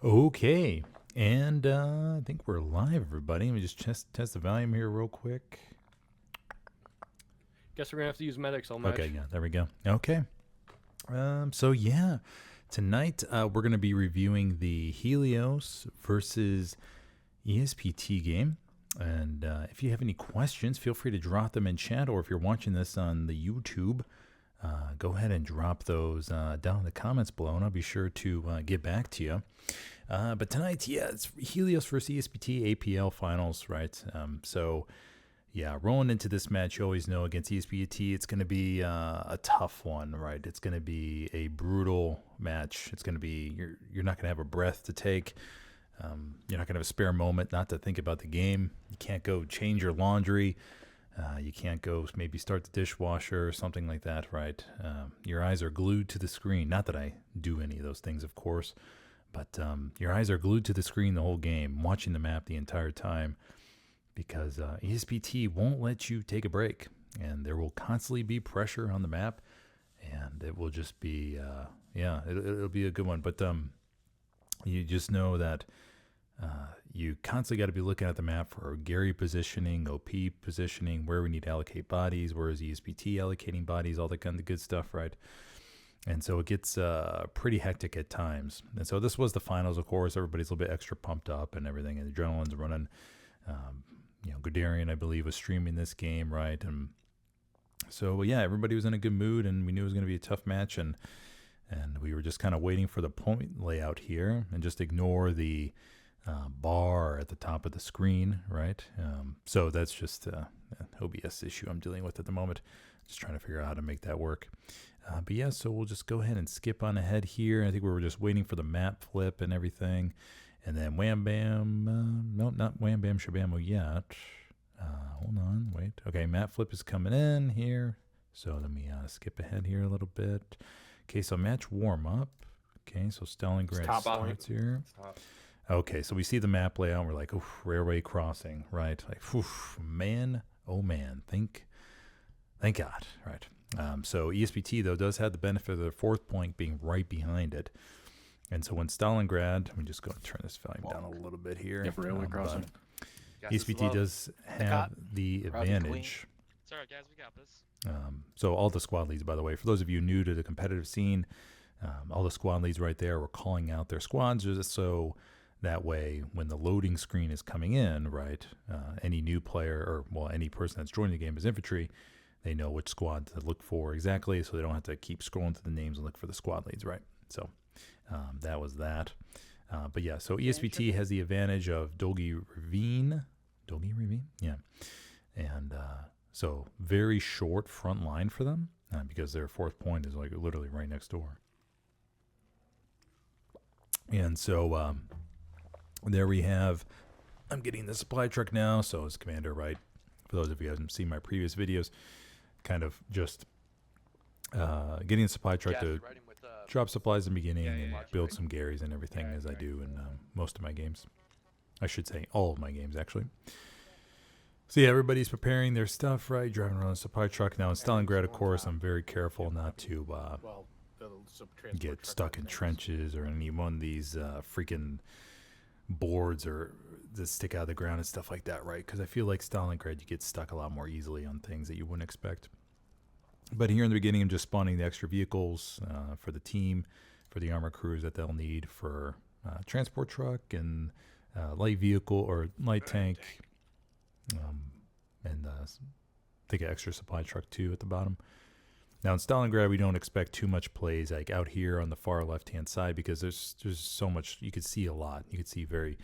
Okay, and I think we're live, everybody. Let me just test the volume here real quick. Guess we're gonna have to use medics all match. Okay, yeah, there we go. Okay, so yeah, tonight we're gonna be reviewing the Helios versus ESPT game. And if you have any questions, feel free to drop them in chat, or if you're watching this on the YouTube, go ahead and drop those down in the comments below, and I'll be sure to get back to you. But tonight, yeah, it's Helios versus ESPT APL finals, right? So, yeah, rolling into this match, you always know against ESPT, it's going to be a tough one, right? It's going to be a brutal match. It's going to be, you're not going to have a breath to take. You're not going to have a spare moment not to think about the game. You can't go change your laundry. You can't go maybe start the dishwasher or something like that, right? Your eyes are glued to the screen. Not that I do any of those things, of course, but your eyes are glued to the screen the whole game, watching the map the entire time, because ESPT won't let you take a break, and there will constantly be pressure on the map, and it will just be, it'll be a good one. But you just know that you constantly got to be looking at the map for Gary positioning, OP positioning, where we need to allocate bodies, where is ESPT allocating bodies, all that kind of good stuff, right? And so it gets pretty hectic at times. And so this was the finals, of course. Everybody's a little bit extra pumped up and everything, and the adrenaline's running. Guderian, I believe, was streaming this game, right? And so, yeah, everybody was in a good mood, and we knew it was going to be a tough match, and we were just kind of waiting for the point layout here and just ignore the bar at the top of the screen, right? So that's just an OBS issue I'm dealing with at the moment. Just trying to figure out how to make that work. But yeah, so we'll just go ahead and skip on ahead here. I think we were just waiting for the map flip and everything. And then wham bam, no, not wham bam shabamo yet. Hold on, wait. Okay, map flip is coming in here. So let me skip ahead here a little bit. Okay, so match warm up. Okay, so Stalingrad starts here. Okay, so we see the map layout, and we're like, oof, railway crossing, right? Like, oof, man, oh man, thank God, right? So ESPT, though, does have the benefit of their fourth point being right behind it. And so when Stalingrad, let me just go and turn this volume down a little bit here. Yeah, for railway crossing. ESPT does have the advantage. Sorry, guys, we got this. So all the squad leads, by the way, for those of you new to the competitive scene, all the squad leads right there were calling out their squads just so that way when the loading screen is coming in, right, any new player or, any person that's joining the game as infantry, they know which squad to look for exactly, so they don't have to keep scrolling through the names and look for the squad leads, right? So that was that. But yeah, so ESPT has the advantage of Dolgi Ravine? Yeah. And so very short front line for them because their fourth point is like literally right next door. And so there we have, I'm getting the supply truck now, so as commander, right? For those of you who haven't seen my previous videos, kind of just getting the supply truck to drop supplies in the beginning and build some Garys and everything as I do in most of my games. I should say all of my games, actually. So yeah, everybody's preparing their stuff, right? Driving around the supply truck. Now in Stalingrad, of course, I'm very careful not to get stuck in trenches or any one of these freaking boards or that stick out of the ground and stuff like that, right? Because I feel like Stalingrad, you get stuck a lot more easily on things that you wouldn't expect. But here in the beginning, I'm just spawning the extra vehicles for the team, for the armor crews that they'll need for transport truck and light vehicle or light tank. And they get extra supply truck too at the bottom. Now in Stalingrad, we don't expect too much plays like out here on the far left-hand side because there's so much. You could see a lot. You could see very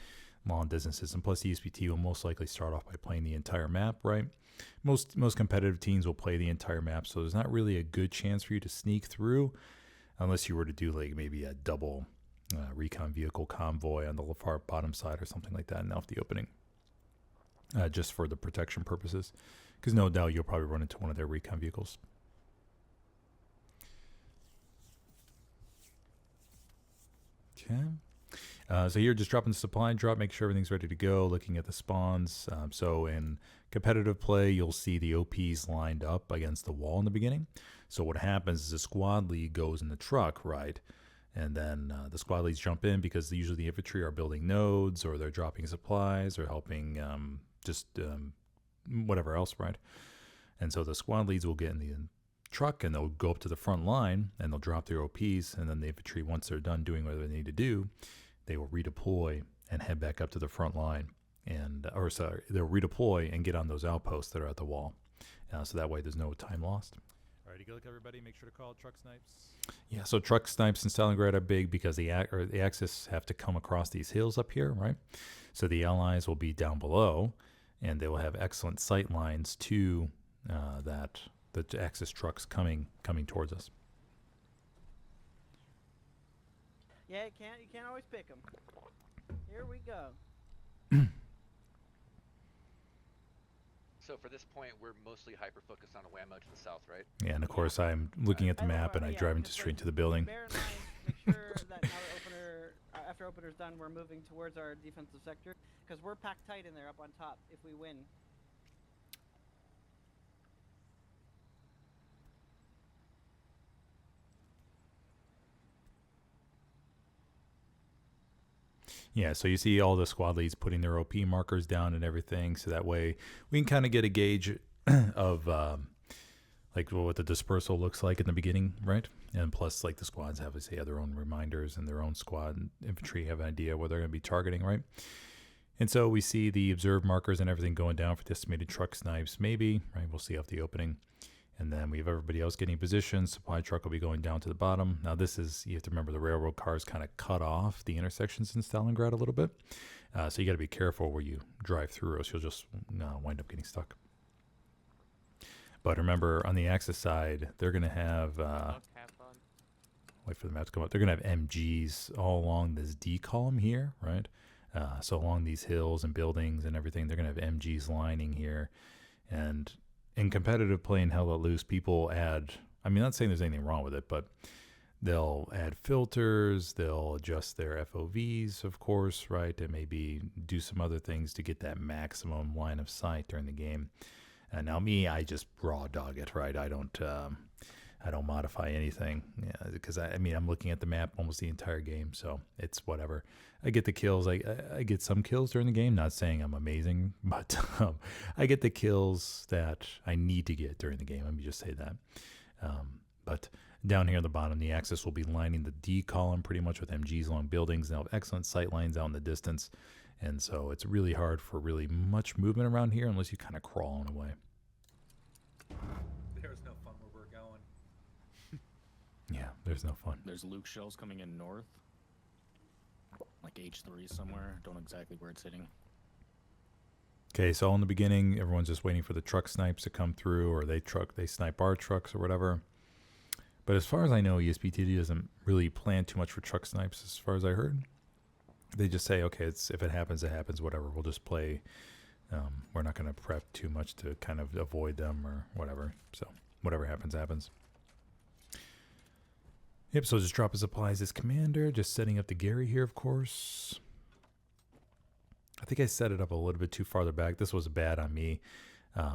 long distances. And plus, the ESPT will most likely start off by playing the entire map, right? Most competitive teams will play the entire map, so there's not really a good chance for you to sneak through unless you were to do like maybe a double recon vehicle convoy on the far bottom side or something like that and off the opening. Just for the protection purposes, because no doubt you'll probably run into one of their recon vehicles. Okay. So here, just dropping the supply drop, make sure everything's ready to go, looking at the spawns. So in competitive play, you'll see the OPs lined up against the wall in the beginning. So what happens is the squad lead goes in the truck, right? And then the squad leads jump in because usually the infantry are building nodes or they're dropping supplies or helping whatever else, right? And so the squad leads will get in the truck and they'll go up to the front line and they'll drop their OPs. And then the infantry, once they're done doing what they need to do, they will redeploy and head back up to the front line. They'll redeploy and get on those outposts that are at the wall. So that way there's no time lost. All right, you good luck, everybody. Make sure to call truck snipes. Yeah, so truck snipes in Stalingrad are big because the Axis have to come across these hills up here, right? So the Allies will be down below, and they will have excellent sight lines to the Axis trucks coming towards us. Yeah, you can't always pick them. Here we go. So for this point, we're mostly hyper-focused on a whammo to the south, right? Yeah, and of course I'm looking at the map and I drive into straight to the building. Bear in mind, make sure that now that after opener's done, we're moving towards our defensive sector because we're packed tight in there up on top if we win. Yeah, so you see all the squad leads putting their OP markers down and everything, so that way we can kind of get a gauge of like what the dispersal looks like in the beginning, right? And plus, like the squads have their own reminders, and their own squad and infantry have an idea what they're going to be targeting, right? And so we see the observed markers and everything going down for the estimated truck snipes, maybe, right? We'll see off the opening. And then we have everybody else getting positions. Supply truck will be going down to the bottom. Now you have to remember the railroad cars kind of cut off the intersections in Stalingrad a little bit. So you got to be careful where you drive through or else you'll just wind up getting stuck. But remember, on the Axis side, they're going to have, wait for the map to come up. They're going to have MGs all along this D column here, right? So along these hills and buildings and everything, they're going to have MGs lining here. And in competitive play in Hell Let Loose, people add, not saying there's anything wrong with it, but they'll add filters, they'll adjust their FOVs, of course, right? And maybe do some other things to get that maximum line of sight during the game. And now me, I just raw dog it, right? I don't modify anything, because I'm looking at the map almost the entire game, so it's whatever. I get the kills. I get some kills during the game. Not saying I'm amazing, but I get the kills that I need to get during the game. Let me just say that. But down here on the bottom, the Axis will be lining the D column pretty much with MGs along buildings. They'll have excellent sight lines out in the distance, and so it's really hard for really much movement around here unless you kind of crawl on away. There's no fun where we're going. Yeah, there's no fun. There's Luke shells coming in north. Like H3 somewhere. Don't know exactly where it's hitting. Okay, so in the beginning, everyone's just waiting for the truck snipes to come through, or they snipe our trucks or whatever. But as far as I know, ESPT doesn't really plan too much for truck snipes, as far as I heard. They just say, okay, if it happens, it happens, whatever. We'll just play. We're not going to prep too much to kind of avoid them or whatever. So whatever happens, happens. Yep, so just drop his supplies as commander. Just setting up the Gary here, of course. I think I set it up a little bit too farther back. This was bad on me.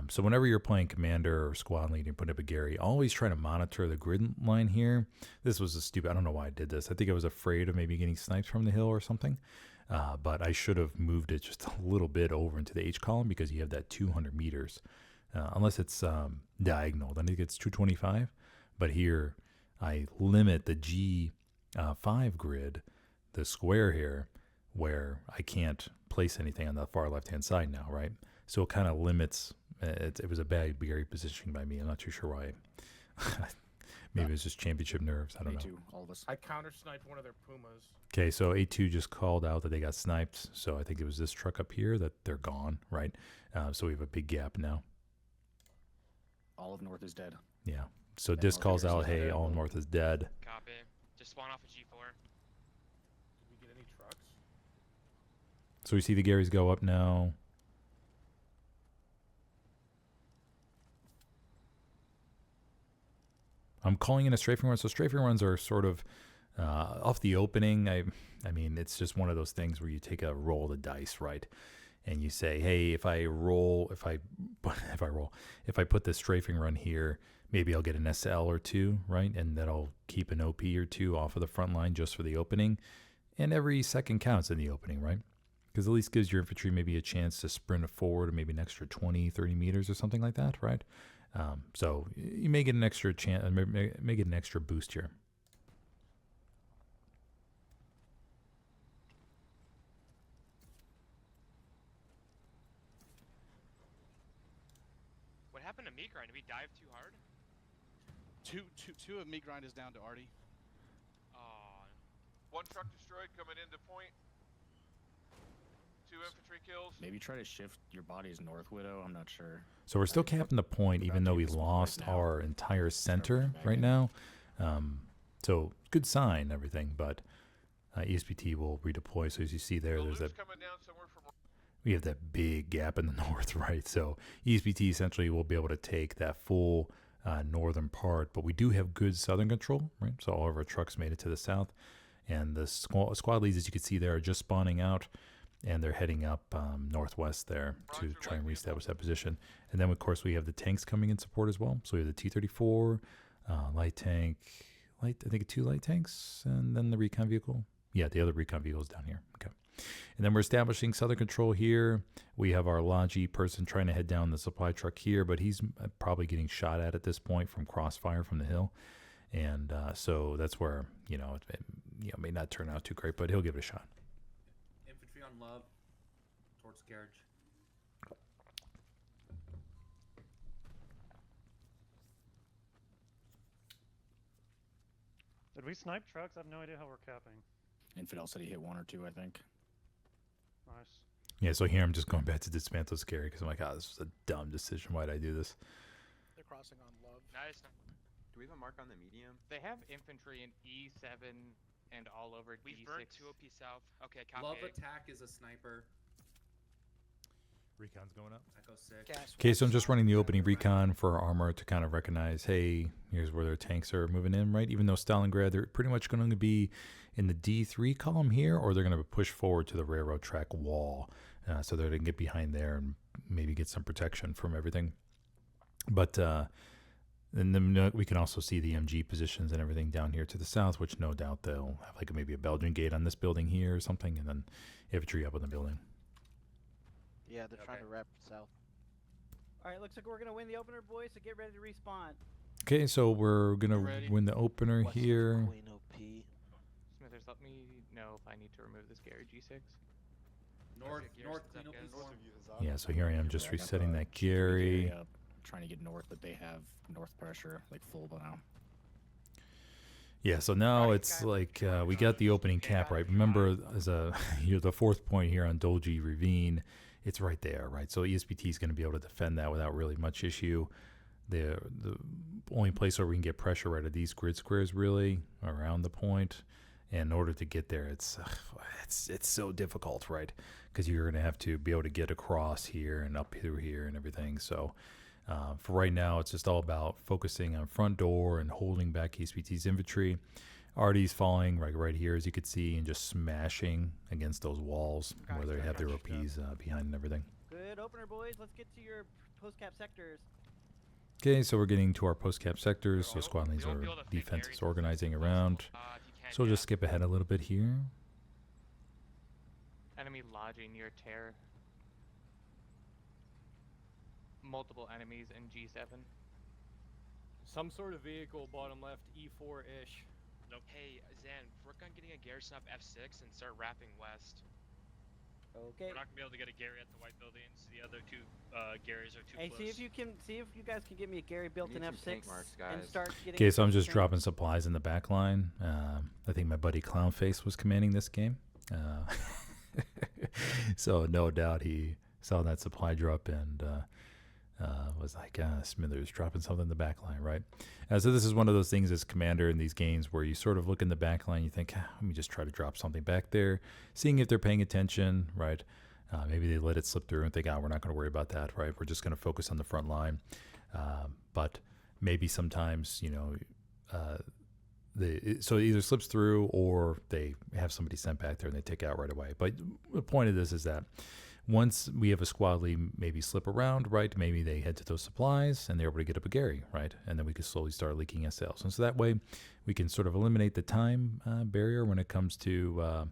So whenever you're playing commander or squad lead and put up a Gary, always try to monitor the grid line here. This was I don't know why I did this. I think I was afraid of maybe getting snipes from the hill or something. But I should have moved it just a little bit over into the H column because you have that 200 meters. Unless it's diagonal, then it gets 225. But here, I limit the G5 grid, the square here, where I can't place anything on the far left-hand side now, right? So it kind of limits. It was a bad Gary positioning by me. I'm not too sure why. Maybe it was just championship nerves. I don't know. All of us. I counter-sniped one of their Pumas. Okay, so A2 just called out that they got sniped. So I think it was this truck up here that they're gone, right? So we have a big gap now. All of north is dead. Yeah. So Disc calls out, hey, all north is dead. Copy. Just spawn off a G4. Did we get any trucks? So we see the Garys go up now. I'm calling in a strafing run. So strafing runs are sort of off the opening. I mean, it's just one of those things where you take a roll of the dice, right? and you say, hey, if I put this strafing run here, maybe I'll get an SL or two, right? And that'll keep an OP or two off of the front line just for the opening. And every second counts in the opening, right? Because at least gives your infantry maybe a chance to sprint forward or maybe an extra 20, 30 meters or something like that, right? So you may get an extra chance, may get an extra boost here. What happened to meat grind? Did we dive too hard? Two of meat grind is down to Artie. Oh, One truck destroyed coming into point. 2 infantry kills. Maybe try to shift your bodies north, Widow. I'm not sure. So we're still capping the point, even though we lost our entire center right now. So good sign, everything, but ESPT will redeploy. So as you see there, there's that. Coming down somewhere from... We have that big gap in the north, right? So ESPT essentially will be able to take that full northern part, but we do have good southern control, right? So all of our trucks made it to the south, and the squad leads, as you can see there, are just spawning out, and they're heading up northwest there to try and reestablish that position. And then, of course, we have the tanks coming in support as well. So we have the T-34, light tank, I think 2 light tanks, and then the recon vehicle. Yeah, the other recon vehicle is down here. Okay. And then we're establishing southern control here. We have our Logi person trying to head down the supply truck here, but he's probably getting shot at this point from crossfire from the hill. And so that's where, it may not turn out too great, but he'll give it a shot. Infantry on Love towards Garage. Did we snipe trucks? I have no idea how we're capping. Infidel said he hit 1 or 2, I think. Nice. Yeah, so here I'm just going back to dismantle scary because I'm like, this was a dumb decision. Why did I do this? They're crossing on Love. nice. Do we have a mark on the medium? They have infantry in E7 and all over We've D6. burnt 2 OP south. Okay, copy. Love attack is a sniper. Recon's going up. Echo 6. Okay, so I'm just running the opening recon for our armor to kind of recognize, hey, here's where their tanks are moving in, right? Even though Stalingrad, they're pretty much going to be in the D3 column here, or they're going to push forward to the railroad track wall. So they can get behind there and maybe get some protection from everything. But and then we can also see the MG positions and everything down here to the south, which no doubt they'll have like maybe a Belgian gate on this building here or something, and then infantry up in the building. Yeah, they're trying to wrap south. All right, looks like we're going to win the opener, boys, so get ready to respawn. Okay, so we're going to win the opener here. Queen OP. Smithers, let me know if I need to remove this Gary G6. North Queen OP. Yeah, so here I am just resetting that Gary. Trying to get north, but they have north pressure like full now. Yeah, so now it's like we got the opening cap right. Remember, as the 4th point here on Dolgi Ravine, it's right there, right? So ESPT is going to be able to defend that without really much issue. The only place where we can get pressure right at these grid squares really around the point. And in order to get there, it's so difficult, right? Because you're going to have to be able to get across here and up through here and everything. So for right now, it's just all about focusing on front door and holding back ESPT's infantry. Artie's falling right here, as you could see, and just smashing against those walls where they have their OPs behind and everything. Good opener, boys. Let's get to your post-cap sectors. Okay, so we're getting to our post-cap sectors. So squad leads or defense is organizing around. So we'll just skip ahead a little bit here. Enemy lodging near Terror. Multiple enemies in G7. Some sort of vehicle, bottom left, E4-ish. Nope. Hey, Zan, work on getting a garrison up F6 and start wrapping west. Okay. We're not gonna be able to get a Gary at the white buildings. The other 2 Garys are too hey, close. see if you guys can get me a Gary built in F6 and start getting. Okay, so I'm just dropping supplies in the back line. I think my buddy Clownface was commanding this game. So no doubt he saw that supply drop and was like, Smithers dropping something in the back line, right? So this is one of those things as commander in these games where you sort of look in the back line, you think, let me just try to drop something back there, seeing if they're paying attention, right? Maybe they let it slip through and think, we're not going to worry about that, right? We're just going to focus on the front line. But maybe sometimes, so it either slips through or they have somebody sent back there and they take out right away. But the point of this is that once we have a squad lead maybe slip around, right, maybe they head to those supplies and they're able to get up a Gary, right, and then we can slowly start leaking SLs. And so that way we can sort of eliminate the time barrier when it comes to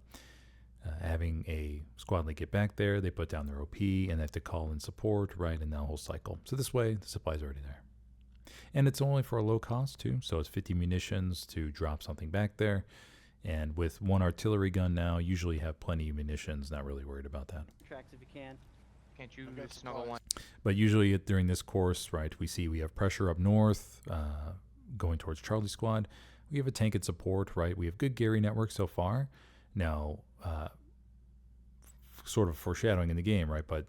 having a squad lead get back there. They put down their OP and they have to call in support, right, and that whole cycle. So this way the supply's already there. And it's only for a low cost too, so it's 50 munitions to drop something back there. And with one artillery gun now, usually have plenty of munitions, not really worried about that. Tracks if you can. Can't you snuggle one? But usually during this course, right, we have pressure up north, going towards Charlie Squad. We have a tank and support, right? We have good Gary network so far. Now, sort of foreshadowing in the game, right? But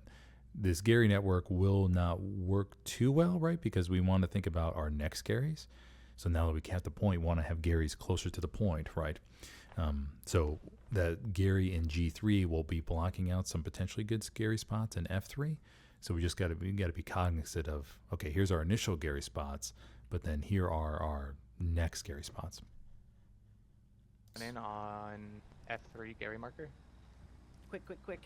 this Gary network will not work too well, right? Because we want to think about our next Garys. So now that we cap the point, we want to have Garys closer to the point, right? So that Gary in G3 will be blocking out some potentially good Gary spots in F3. So we got to be cognizant of, okay, here's our initial Gary spots, but then here are our next Gary spots. And in on F3 Gary marker. Quick.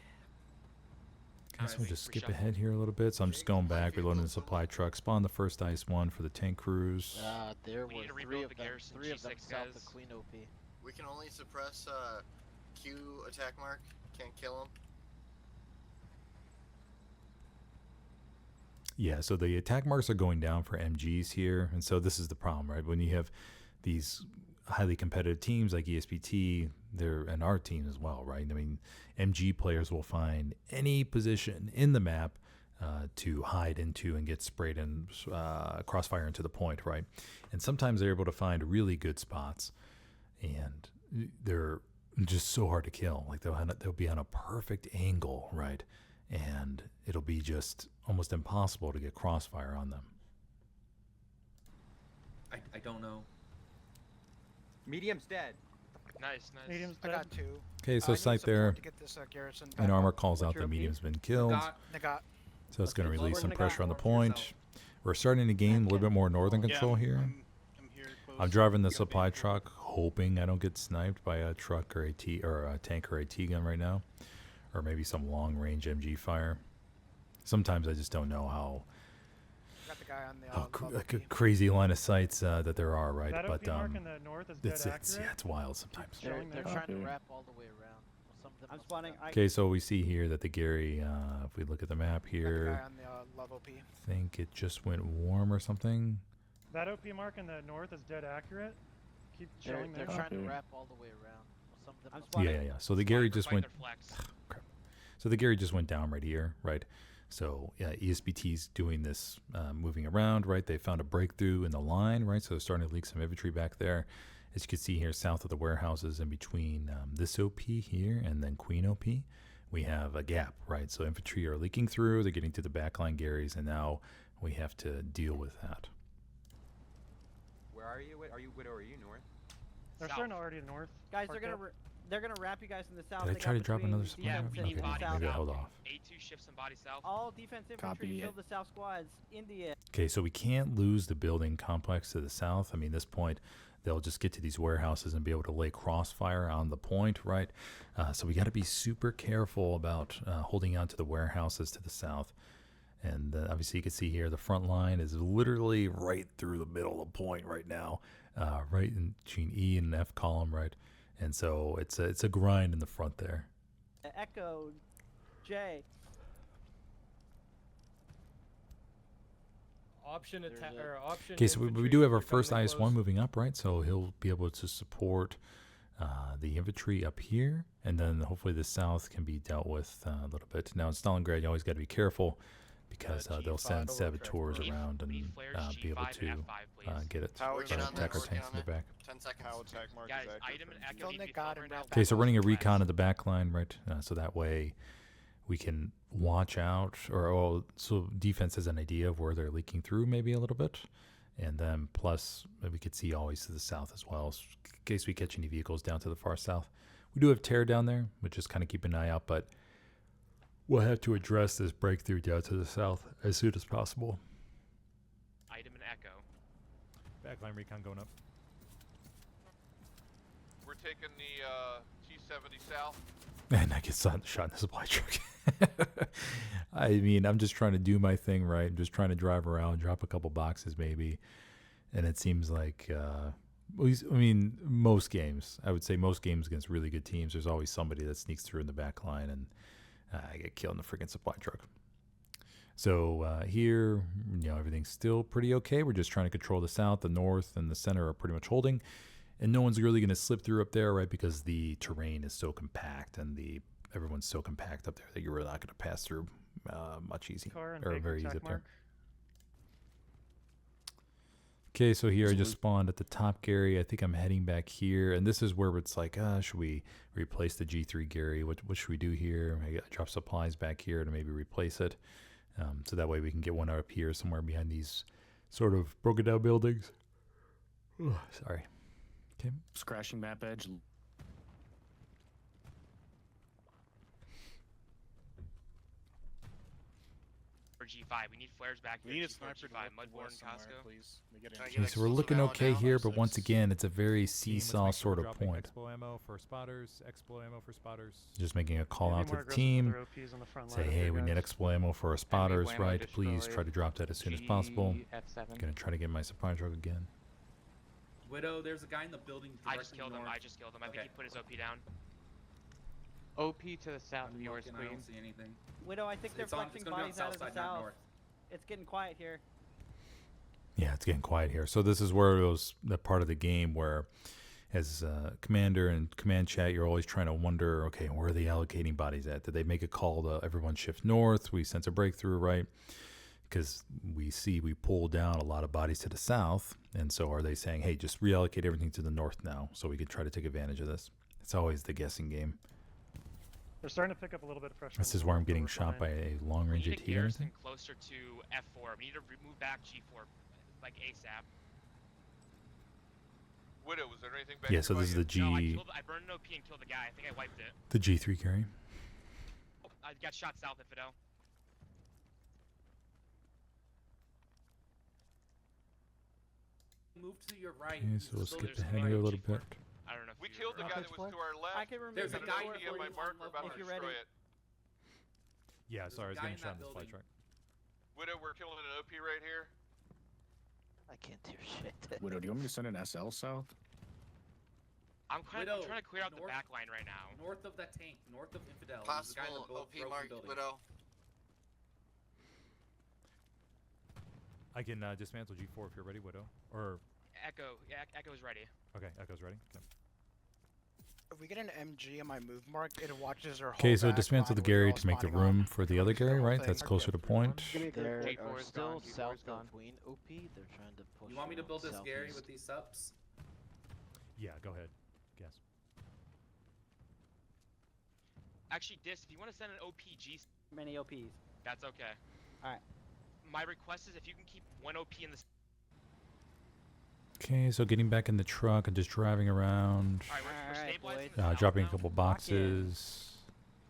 Guys, we'll just skip ahead here a little bit. So I'm just going back, reloading the supply truck, spawn the first ice one for the tank crews. There We were need to three rebuild of the them. garrison, Three of them G6 south of guys. Queen OP. We can only suppress Q attack mark. Can't kill him. Yeah, so the attack marks are going down for MGs here, and so this is the problem, right? When you have these highly competitive teams like ESPT, and our team as well, right? I mean, MG players will find any position in the map to hide into and get sprayed in crossfire into the point, right? And sometimes they're able to find really good spots, and they're just so hard to kill. Like they'll be on a perfect angle, right? And it'll be just almost impossible to get crossfire on them. I don't know. Medium's dead. Nice. Medium's I dead. got 2. Okay, so I need sight support there, to get this garrison and back armor up. calls out What's the your medium's been killed. Nagat. So it's going to Okay, release we're some gonna pressure on the go. point. We're starting to gain a little bit more northern control here. I'm here close. I'm driving the supply truck, hoping I don't get sniped by a truck or AT or a tank or AT gun right now, or maybe some long range MG fire. Sometimes I just don't know how Got the guy on the like a crazy line of sights that there are, right? That But OP mark in the north is dead it's accurate. it's wild sometimes. Keeps showing They're there. trying to Okay. wrap all the way around. Some of them I'm must spawning. have Okay, so we see here that the Gary, if we look at the map got the here, guy on the love OP. I think it just went warm or something. That OP mark in the north is dead accurate. Keep showing They're there. trying to Okay. wrap all the way around. Some of them I'm must spawning. Yeah. So the Gary Sniper just fight went. their flex. Crap. So the Gary just went down right here, right? So ESPT's doing this, moving around, right? They found a breakthrough in the line, right? So they're starting to leak some infantry back there. As you can see here, south of the warehouses, in between this OP here and then Queen OP, we have a gap, right? So infantry are leaking through. They're getting to the backline Garys, and now we have to deal with that. Where are you? Are you north? They're South. starting already north. Guys, Park they're up. gonna wrap you guys in the south. Did I They try got to drop between another supply? Yeah, defense we Okay, need infantry bodies south. maybe I south. held off. A2 shifts and body south. All defense infantry Copy. kill the south squads. India. Okay, so we can't lose the building complex to the south. I mean, this point, they'll just get to these warehouses and be able to lay crossfire on the point, right? So we got to be super careful about holding on to the warehouses to the south. And obviously, you can see here the front line is literally right through the middle of the point right now, right in between E and F column, right? And so it's a grind in the front there. Echo. J. Option attack There's a- or option. Okay, so we infantry, do have our they're coming first in IS-1 close. moving up, right? So he'll be able to support the infantry up here, and then hopefully the south can be dealt with a little bit. Now in Stalingrad, you always got to be careful because they'll send G5 saboteurs Need- around and need flares be able G5 to and F5, please. get it. How So working on attack that, our working tanks on in the that. back. 10 seconds. Guys, item and echo Fill need to be Nagat filled and right wrap now. Okay, so running a Flex. recon at the back line, right? So that way we can watch out, so defense has an idea of where they're leaking through maybe a little bit. And then plus we could see always to the south as well, in case we catch any vehicles down to the far south. We do have tear down there, but just kind of keep an eye out. But we'll have to address this breakthrough down to the south as soon as possible. Item and echo. Backline recon going up. We're taking the 70 south. And I get shot in the supply truck. I mean, I'm just trying to do my thing right. I'm just trying to drive around, drop a couple boxes maybe. And it seems like, most games, I would say most games against really good teams, there's always somebody that sneaks through in the back line and I get killed in the freaking supply truck. So here, everything's still pretty okay. We're just trying to control the south, the north, and the center are pretty much holding. And no one's really going to slip through up there, right? Because the terrain is so compact and everyone's so compact up there that you're really not going to pass through much easy or very easy up there. Okay, so here I just spawned at the top Gary. I think I'm heading back here. And this is where it's like, should we replace the G3 Gary? What should we do here? I drop supplies back here to maybe replace it. So that way we can get one up here somewhere behind these sort of broken down buildings. Ugh, sorry. Okay. Just crashing map edge. For G5, we need flares back here. We need a G4, sniper to G5, look to Mudbourne, west somewhere, Costco. please. We get Can I in. get Okay, so we're looking explosive okay ammo? here, but once again, it's a very seesaw sort of dropping point. Expo ammo for spotters, Expo ammo for spotters. Just making a call Maybe out to more the aggressive team. with their OPs on the front Say, line hey, if we they're need guys. Expo ammo for our spotters, whammo right? Please destroyed. try to drop that as soon as possible. F7. Gonna try to get my supply truck again. Widow, there's a guy in the building. I just killed him. north. I just killed him. I think Okay. he put his OP down. OP to the south I'm of yours, looking, I Queen. don't see anything. Widow, I think they're It's gonna flexing be on bodies out south of the side, not south. north. It's getting quiet here. Yeah, it's getting quiet here. So this is where it was the part of the game where, as commander and command chat, you're always trying to wonder, okay, where are they allocating bodies at? Did they make a call to everyone shift north? We sense a breakthrough, right? Because we pull down a lot of bodies to the south, and so are they saying, hey, just reallocate everything to the north now, so we can try to take advantage of this? It's always the guessing game. They're starting to pick up a little bit of pressure. This on is the where I'm north, getting we're shot by fine. a long-range We need AT a or garrison anything. closer to F4. We need to move back G4, like ASAP. Widow, was there anything back Yeah, here so by this is you? the No, G, I burned an OP and killed the guy. I think I wiped it. the G3 carry. Oh, I got shot south of Fidel. Move to your right. Okay, so we'll Still skip there's ahead somebody here a on little G4. bit. I don't know if We you killed the were- guy that was to our left. I can remove There's a the guy door here for on my you marker about if to you're destroy ready. it. Yeah, There's sorry, I a was guy getting in shot in that the supply building. truck. Widow, we're killing an OP right here. I can't do shit. Widow, do you want me to send an SL south? I'm trying to Widow, clear out the north- back line right now. North of that tank, north of Infidel. There's a guy in the Possible OP broken mark, building. Widow. I can dismantle G4 if you're ready, Widow. Or Echo, yeah, Echo's ready. okay, Echo's ready. Okay. If we get an MG on my move mark, it watches our whole Okay, so back dismantle line the when we're Gary all to make the spawning on. room for the other Gary, right? That's closer to point. They're G4 are is still gone, G4 is south gone. of Queen OP. They're trying to push. You want me to around build this Gary southeast. with these subs? Yeah, go ahead. Guess. Actually, Dis, if you want to send an OPG, Many OPs. that's okay. Alright. My request is if you can keep one OP in the. Okay, so getting back in the truck and just driving around, Alright, we're Alright, stabilizing boys. the south dropping a now. couple in. boxes.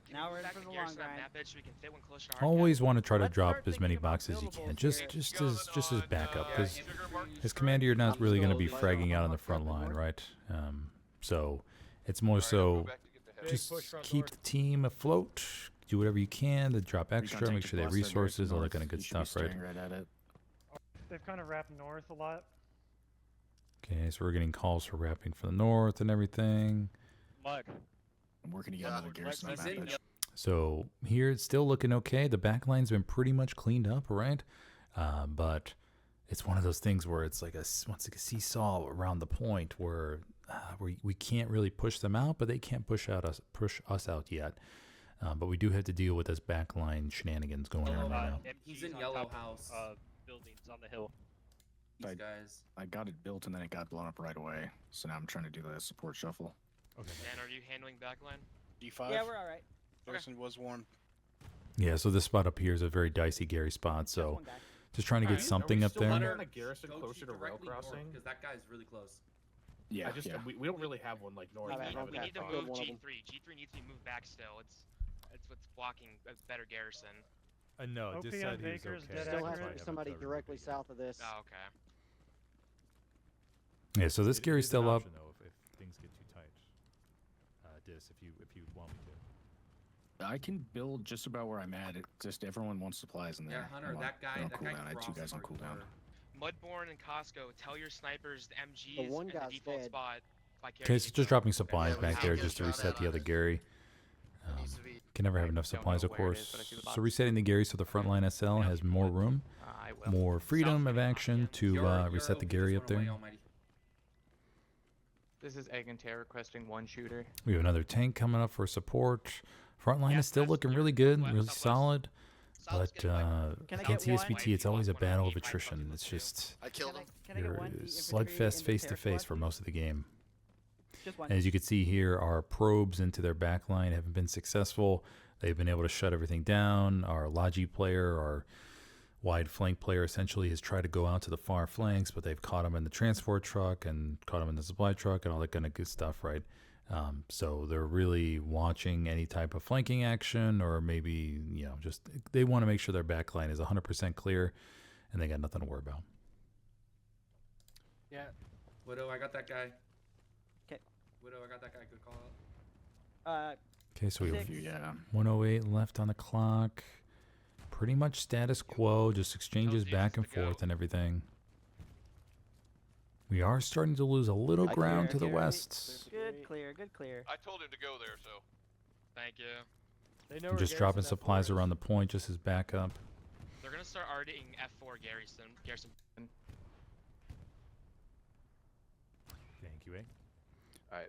Can Now we we're move in back for the the Garrison long on grind. map edge so we can fit one closer to our Always want to try to Let's drop start as many thinking about boxes as you can, buildables just here. just Going as on, backup, because Sugar Mark as Destroy. commander you're not I'm really going to still be light fragging out on the on front line, board. right? So it's more Alright, I'll go so back to get the head. just push front keep door. the team afloat, do whatever you can to drop Recon extra, tank make just sure they have blasted our Gary to resources, all that north. kind of good You should be stuff, right? staring right at it. They've kind of wrapped north a lot. Okay, so we're getting calls for wrapping for the north and everything. Mud. I'm working to get Yeah, another Garrison on he's map in edge. So here it's still looking okay. The back line's been pretty much cleaned up, right? But it's one of those things where it's like a seesaw around the point where we can't really push them out, but they can't push us out yet. But we do have to deal with this backline shenanigans going on right now. He's in Yellow House. Buildings on the hill. These I- guys. I got it built and then it got blown up right away. So now I'm trying to do the support shuffle. Okay. Dan, are you handling backline? D5. Yeah, we're alright. Garrison was warm. Yeah, so this spot up here is a very dicey Gary spot. Just So one guy. just trying to get Alright, something up there. Hunter, On a garrison go closer to rail directly north, crossing? Because that guy's really close. Yeah, yeah. We don't really have one like north. Alright, either. We need to Okay. move One of them. G3. G3 needs to be moved back still. It's what's blocking a better garrison. No, OP just on said he was Baker's okay. dead That's Still why has I to be haven't somebody covered directly anything yet. south of this. Oh, okay. Yeah, so this It Gary's is an still up. option, though, if things get too tight. Dis if you want me to. I can build just about where I'm at. It just everyone wants supplies in there. Yeah, Hunter, I'm on- that guy- they're on that guy cooldown. I had 2 guys on crossed cooldown. Mudborn and Costco, tell your snipers the MGs The one and the guy's default dead. spot. Okay, so just dropping supplies Yeah, back we there can just to get reset shot the at other on Gary. It needs to be. Can never have I enough don't supplies, know of where it is, course. but I see the So box. resetting the Gary so the frontline SL has more room, I will. more freedom of action to You're reset the OP, Gary just up went away, there. Almighty. This is Egg and Tear requesting 1 shooter. We have another tank coming up for support. Frontline Yeah, is still that's looking your really good, southwest, really southwest. solid. Solid's But Can I against get one? ESPT, it's always a battle of attrition. It's just I killed him. Can I get you're one infantry slugfest in face the to face for most of the game. Just one. And as you can see here, our probes into their backline haven't been successful. They've been able to shut everything down. Our Logi player, our wide flank player, essentially has tried to go out to the far flanks, but they've caught him in the transport truck and caught him in the supply truck and all that kind of good stuff, right? So they're really watching any type of flanking action, or maybe, just they want to make sure their backline is 100% clear and they got nothing to worry about. Yeah. Widow, I got that guy. 'Kay. Widow, I got that guy. Good call out. Okay, so we have 6. 108 left on the clock. Pretty much status quo, just exchanges back and forth and everything. We are starting to lose a little ground to the west. Good clear, good clear. I told him to go there, so. Thank you. They know I'm where just Garrison dropping F4 supplies is. around the point just as backup. They're gonna start RDing F4 Garrison. Thank you, eh? Alright.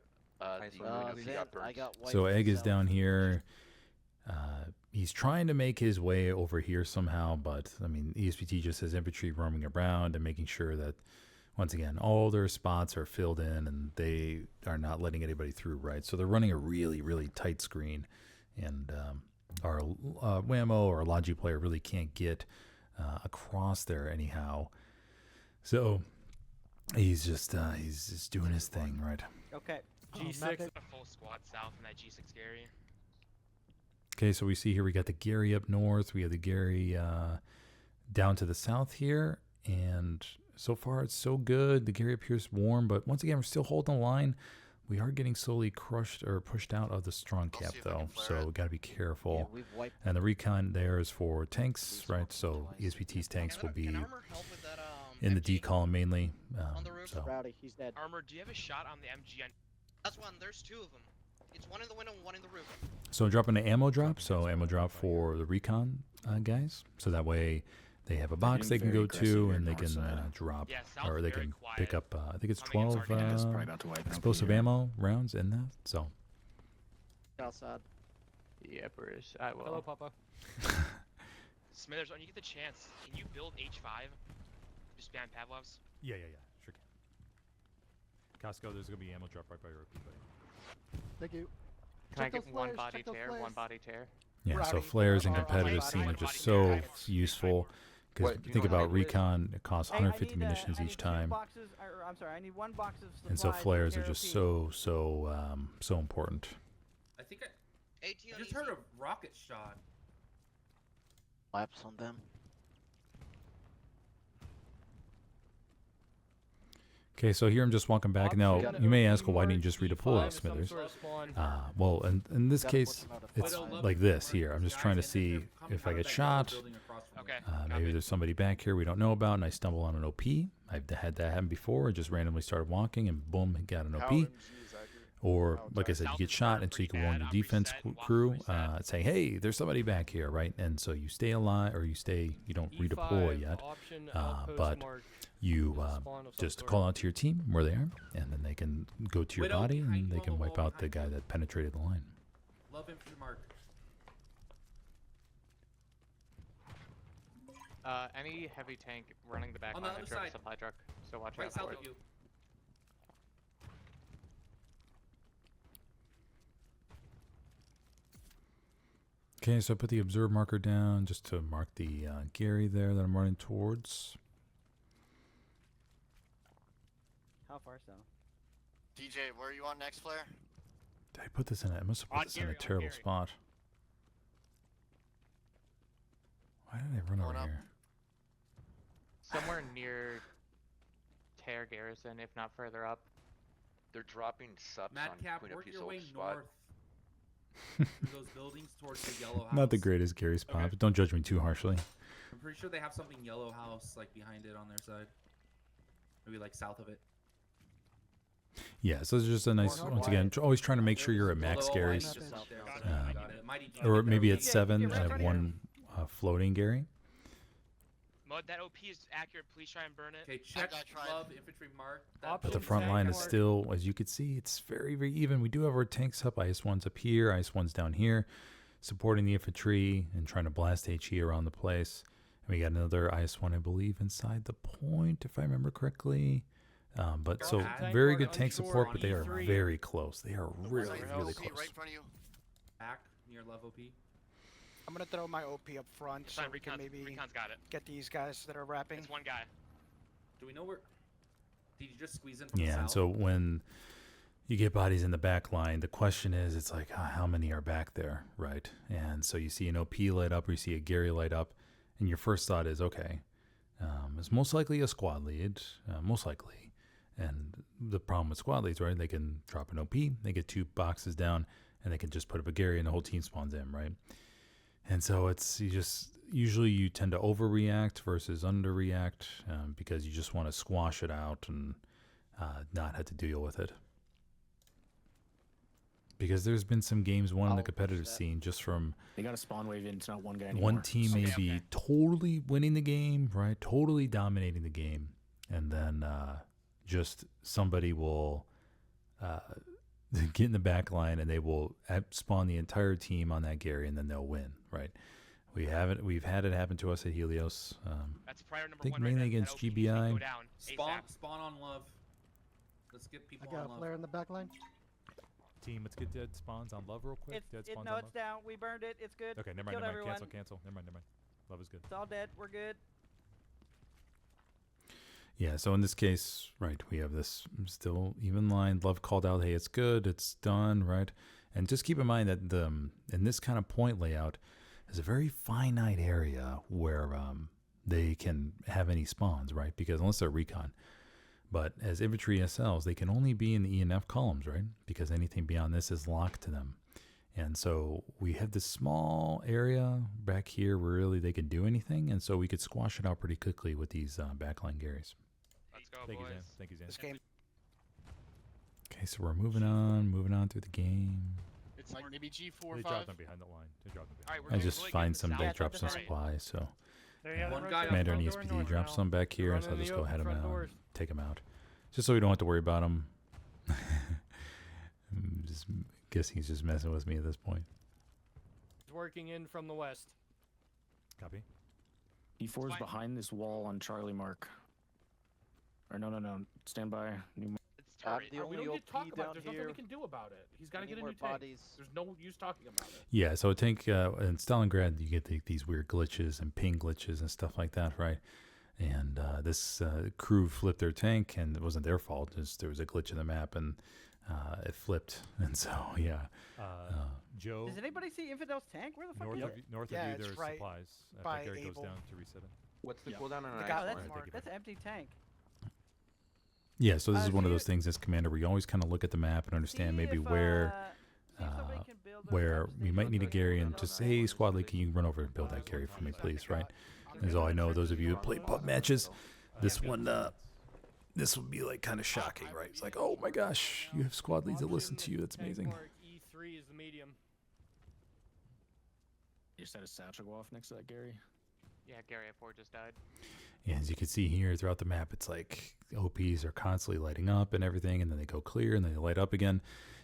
Nice The one. unit of the upburns. So Egg is down here. He's trying to make his way over here somehow, but I mean, ESPT just has infantry roaming around and making sure that, once again, all their spots are filled in and they are not letting anybody through, right? So they're running a really, really tight screen, and our Whammo or Logi player really can't get across there anyhow. So he's just doing his thing, right? Okay. G6. A full squad south in that G6 Gary. Okay, so we see here we got the Gary up north. We have the Gary down to the south here. And so far it's so good. The Gary appears warm, but once again, we're still holding the line. We are getting slowly crushed or pushed out of the strong cap, though. So we got to be careful. And the recon there is for tanks, right? So ESPT's tanks will be in the D column mainly. So. Rowdy, he's dead. Armor, do you have a shot on the MG? That's one. There's 2 of them. It's one in the window and one in the roof. So dropping an ammo drop. So ammo drop for the recon guys. So that way they have a box they can go to and they can drop, or they can pick up, I think it's 12 explosive ammo rounds in that. So. Outside. Yeah, Bruce. I will. Hello, Papa. Smithers, when you get the chance, can you build H5? Just spam Pavlov's? Yeah, sure can. Costco, there's gonna be ammo drop right by your OP, buddy. Thank you. Can I Check get those one flares, body check those tear? flares. One body tear. Yeah, so Rowdy. flares in Or- or- competitive or- scene or- are just so useful. Because think about recon, it costs 150 munitions each time. I'm sorry, I need 1 box of supplies. And so flares are for just KOP. so important. I think I just heard a rocket shot. Laps on them. Okay, so here I'm just walking back. Now, you may ask, well, why didn't you just redeploy, Smithers? Well, in this case, it's like this here. I'm just trying to see if I get shot. Maybe there's somebody back here we don't know about, and I stumble on an OP. I've had that happen before. I just randomly started walking, and boom, got an OP. Or, like I said, you get shot, and so you can warn your defense crew, saying, hey, there's somebody back here, right? And so you stay alive, or you don't redeploy yet, but you just call out to your team where they are, and then they can go to your body, and they can wipe out the guy that penetrated the line. Love infantry mark. Any heavy tank running the back On the line other and drove a side. supply truck, so watch Right out south for it. of you. Okay, so I put the observe marker down just to mark the Gary there that I'm running towards. How far so? DJ, where are you on next, Flare? Did I put this in? I must have put this in a terrible spot. Why did I run over here? Somewhere near Tear Garrison, if not further up. They're dropping subs on Madcap, Queen of work Peace your way Hope spot. north. through those buildings towards the yellow house. Not the greatest Gary spot, Okay. but don't judge me too harshly. I'm pretty sure they have something yellow house like behind it on their side. Maybe like south of it. Yeah, so it's just a nice, once again, always trying to make sure you're at max Although Gary's. just out there, so Um, got it. Might even Or get maybe there. at 7, yeah, I have right one floating Gary. Mud, that OP is accurate. Please try and burn it. Okay, check I tried. love infantry mark. Option But the Options front line is tank still, as you can see, it's very, very even. We do have our tanks up. IS-1's up here, IS-1's down here, supporting the infantry and trying to blast HE around the place. And we got another IS-1, I believe, inside the point, if I remember correctly. But so Tank very mark good on tank shore support, on but they are E3. very close. They are really, Right, really OP, close. right in front of you. Back near love OP. I'm gonna throw my OP up front It's so fine. we can Recon's, maybe Recon's got it. get these guys that are wrapping. It's one guy. Do we know where? Did you just squeeze in from the Yeah, and south? so when you get bodies in the back line, the question is, it's like, how many are back there, right? And so you see an OP light up or you see a Gary light up, and your first thought is, okay, it's most likely a squad lead, most likely. And the problem with squad leads, right, they can drop an OP, they get 2 boxes down, and they can just put up a Gary and the whole team spawns in, right? And so usually you tend to overreact versus underreact because you just want to squash it out and not have to deal with it. Because there's been some games won in the competitive scene just from They got a spawn wave in. It's not one guy anymore. one team may be totally winning the game, right? Totally dominating the game. And then just somebody will get in the back line and they will spawn the entire team on that Gary and then they'll win, right? We've had it happen to us at Helios. That's prior number I think one right mainly there. That against OP needs to GBI. Go down Spawn on love. Let's get I people got on a love. flare in the back line. Team, let's get dead spawns on love real quick. Dead spawns No, on it's love. down. We burned it. It's good. Okay, We never killed mind. everyone. Cancel. Never mind. Love is good. It's all dead. We're good. Yeah, so in this case, right, we have this still even line. Love called out, hey, it's good, it's done, right? And just keep in mind that in this kind of point layout is a very finite area where they can have any spawns, right? Because unless they're recon. But as infantry SLs, they can only be in the E and F columns, right? Because anything beyond this is locked to them. And so we have this small area back here where really they can do anything. And so we could squash it out pretty quickly with these backline Garys. Let's go, Thank you, boys. Zan. Thank you, Zan. This game. Okay, so we're moving on through the game. It's like maybe G4, They 5. dropped them behind the line. They dropped them behind. Alright, the we're I line. doing just really good find in the some, south. they Yeah, drop some that's right. supplies, so There you have One the guy rotate. on Commander and Front door ESPT north drop now. some back here, Run so I'll in just the go open ahead and front doors. take them out. Just so we don't have to worry about them. Just guessing he's just messing with me at this point. It's working in from the west. Copy. E4 is Fine. behind this wall on Charlie Mark. Or no. Stand by. New mark. It's turret. the We only don't need OP to talk about down it. There's nothing here. we can do about it. He's got to Any get a more new tank. bodies? There's no use talking about it. Yeah, so a tank in Stalingrad, you get these weird glitches and ping glitches and stuff like that, right? And this crew flipped their tank, and it wasn't their fault. There was a glitch in the map, and it flipped. And so, yeah. Joe, Does anybody see Infidel's tank? Where the fuck north is of, it? north Yeah, of you, it's there's right supplies. by If Gary goes Able. down to reset it. What's the Yeah. cooldown on The an guy- ice that's one? Thank you, That's an empty tank. Yeah, so this is one of see those it- things as commander where you always kind of look at the map and understand See maybe if, where see if somebody can build those where types of we might need a stations Gary like and that. just say, hey, squad lead, can you run over and build that Gary for me, please, right? Is all I know. Those of you that play pub matches, this one, this would be like kind of shocking, right? It's like, oh my gosh, you have squad leads that listen to you. That's Tank amazing. mark E3 is the medium. You just had a satchel go off next to that Gary. Yeah, Gary F4 just died. Yeah, as you can see here throughout the map, it's like OPs are constantly lighting up and everything, and then they go clear and then they light up again.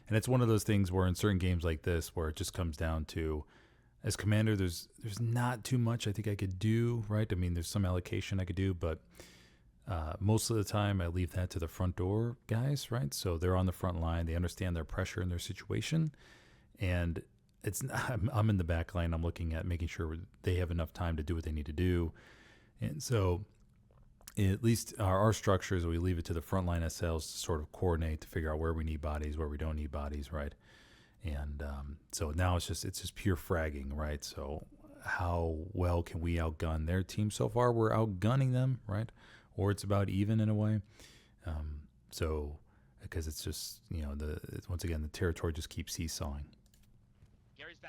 And it's one of those things where in certain games like this, where it just comes down to, as commander, there's not too much I think I could do, right? I mean, there's some allocation I could do, but most of the time I leave that to the front door guys, right? So they're on the front line, they understand their pressure and their situation, and it's not, I'm in the back line. I'm looking at making sure they have enough time to do what they need to do. And so at least our structures, we leave it to the frontline SLs to sort of coordinate to figure out where we need bodies, where we don't need bodies, right? And so now it's just pure fragging, right? So how well can we outgun their team? So far, we're outgunning them, right? Or it's about even in a way. So because it's just, once again, the territory just keeps seesawing.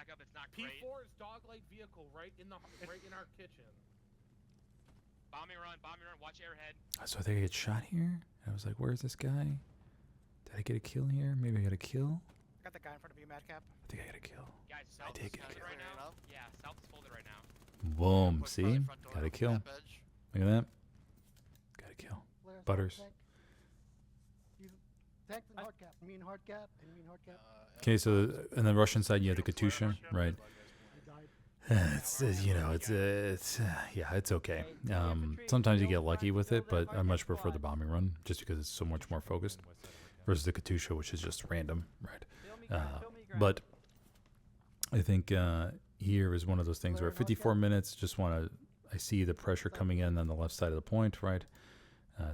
back up. It's not great. P4 is dog-light vehicle right in our kitchen. Bombing run. Watch airhead. So I think I get shot here. I was like, where's this guy? Did I get a kill here? Maybe I got a kill? Got the guy in front of you, Madcap. I think I got a kill. Guys, south did is get a folded kill. right now. Yeah, south is folded right now. Boom. See? Got a kill. Look at that. Got a kill. Butters. Tank and hard cap. Mean hard cap. Mean hard cap. Okay, so on the Russian side, you have the Katusha, right? It's okay. Sometimes you get lucky with it, but I much prefer the bombing run just because it's so much more focused versus the Katusha, which is just random, right? But I think here is one of those things where 54 minutes, I see the pressure coming in on the left side of the point, right?